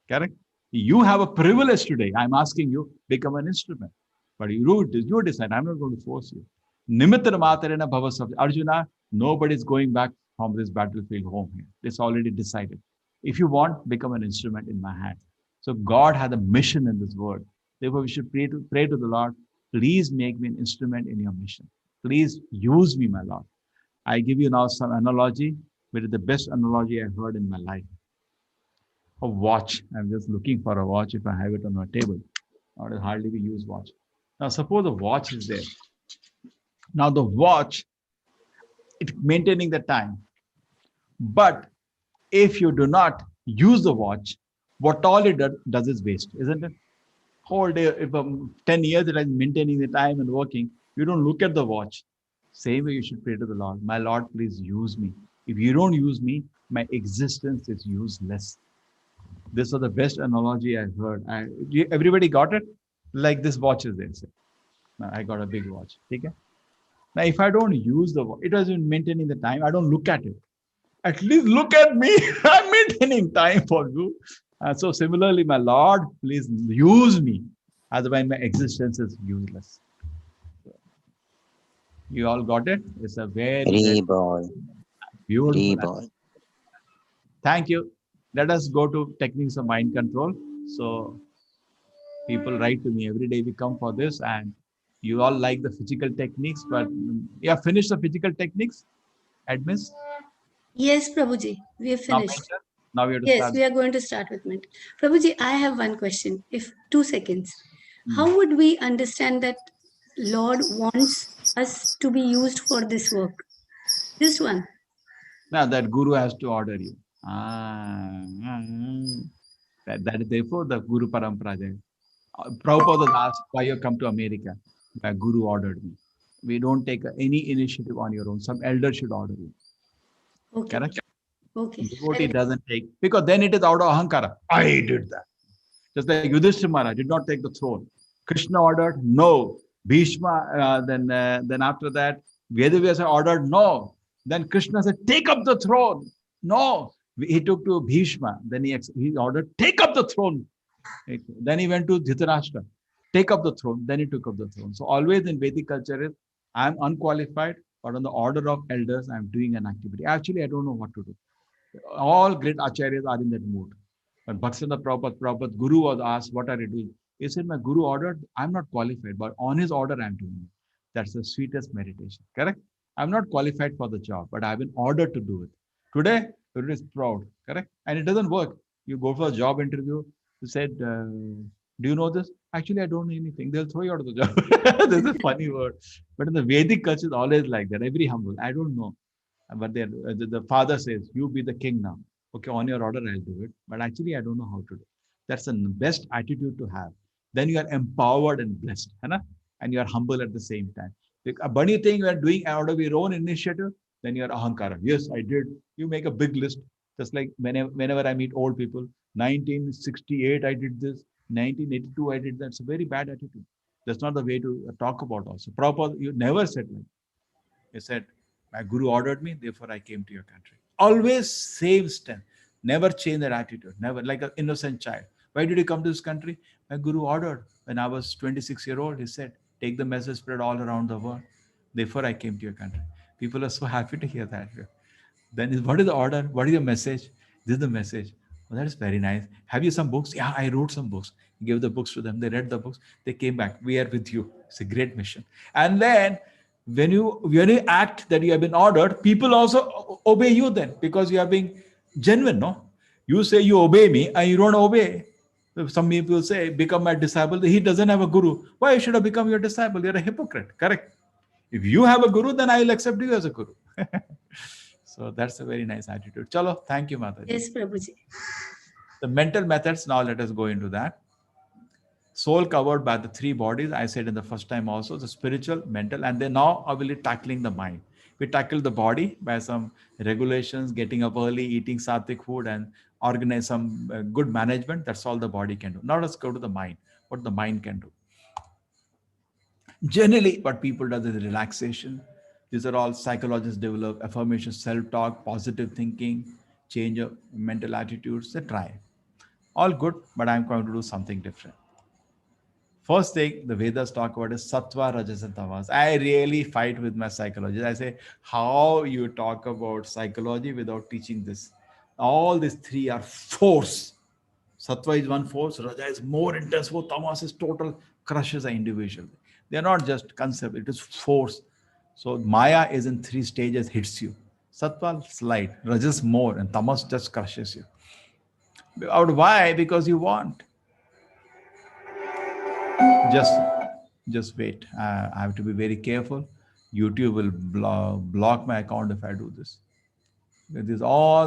Correct? You have a privilege today. I'm asking you, become an instrument. But you decide. I'm not going to force you. Nimitra matarena bhava. Arjuna, nobody is going back from this battlefield home here. It's already decided. If you want, become an instrument in my hand. So God had a mission in this world. Therefore, we should pray to the Lord, please make me an instrument in your mission. Please use me, my Lord. I give you now some analogy, which is the best analogy I've heard in my life. A watch. I'm just looking for a watch if I have it on my table. I would hardly be used watch. Now, suppose a watch is there. Now, the watch, it's maintaining the time. But if you do not use the watch, what all it does is waste, isn't it? Whole day, if 10 years it is maintaining the time and working, you don't look at the watch. Same way you should pray to the Lord. My Lord, please use me. If you don't use me, my existence is useless. This was the best analogy I've heard. Everybody got it? Like this watch is there. Now I got a big watch. Okay? Now, if I don't use the watch, it wasn't maintaining the time. I don't look at it. At least look at me. I'm maintaining time for you. So similarly, my Lord, please use me. Otherwise, my existence is useless. You all got it? It's a very beautiful. Thank you. Let us go to techniques of mind control. So people write to me every day. We come for this, and you all like the physical techniques, but you have finished the physical techniques, admins? Yes, Prabhuji, we have finished. Now we have to Yes, start. we are going to start with mental. Prabhuji, I have one question. If 2 seconds, how would we understand that Lord wants us to be used for this work? This one. Now that Guru has to order you. That is therefore the Guru Parampara there. Prabhupada asked why you come to America. The Guru ordered me. We don't take any initiative on your own. Some elder should order you. Okay. Correct? Okay. Devotee doesn't take, because then it is out of ahankara. I did that. Just like Yudhishthira Maharaj did not take the throne. Krishna ordered, no. Bhishma, then after that, Vedavyasa ordered, no. Then Krishna said, take up the throne. No. He took to Bhishma. Then he ordered, take up the throne. Then he went to Dhritarashtra. Take up the throne. Then he took up the throne. So always in Vedic culture is, I am unqualified. but on the order of elders, I'm doing an activity. Actually, I don't know what to do. All great acharyas are in that mood. When Bhaktisiddhanta Prabhupada Guru was asked, what are you doing? He said, my Guru ordered, I'm not qualified, but on his order, I'm doing it. That's the sweetest meditation, correct? I'm not qualified for the job, but I've been ordered to do it. Today, it is proud, correct? And it doesn't work. You go for a job interview, you said, do you know this? Actually, I don't know anything. They'll throw you out of the job. This is a funny word. But in the Vedic culture, it's always like that. Every humble. I don't know. But the father says, you be the king now. Okay, on your order, I'll do it. But actually, I don't know how to do it. That's the best attitude to have. Then you are empowered and blessed. Hai na? And you are humble at the same time. A bunny thing you are doing out of your own initiative, then you are ahankara. Yes, I did. You make a big list. Just like whenever I meet old people, 1968, I did this. 1982, I did that. It's a very bad attitude. That's not the way to talk about also. Prabhupada, you never said like, he said, my Guru ordered me, therefore I came to your country. Always same stand. Never change that attitude. Never, like an innocent child. Why did you come to this country? My Guru ordered. When I was 26-year-old, he said, take the message, spread all around the world. Therefore I came to your country. People are so happy to hear that. Then what is the order? What is your message? This is the message. Oh, that is very nice. Have you some books? Yeah, I wrote some books. He gave the books to them. They read the books. They came back. We are with you. It's a great mission. And then when you act that you have been ordered, people also obey you then because you are being genuine, no? You say you obey me and you don't obey. Some people say, become my disciple. He doesn't have a guru. Why should I become your disciple? You're a hypocrite, correct? If you have a guru, then I will accept you as a guru. So that's a very nice attitude. Chalo, thank you, Mataji. Yes, Prabhuji. The mental methods, now let us go into that. Soul covered by the three bodies, I said in the first time also, the spiritual, mental, and then now I will be tackling the mind. We tackle the body by some regulations, getting up early, eating sattvic food, and organize some good management. That's all the body can do. Now let's go to the mind, what the mind can do. Generally, what people do is relaxation. These are all psychologists develop, affirmation, self-talk, positive thinking, change of mental attitudes. They try. All good, but I'm going to do something different. First thing the Vedas talk about is sattva, rajas, and tamas. I really fight with my psychologist. I say, how you talk about psychology without teaching this? All these three are force. Sattva is one force, raja is more intense, tamas is total, crushes an individual. They are not just concept, it is force. So Maya is in three stages, hits you. Sattva, slight, rajas more, and tamas just crushes you. Why? Because you want. Just wait. I have to be very careful. YouTube will block my account if I do this. It is all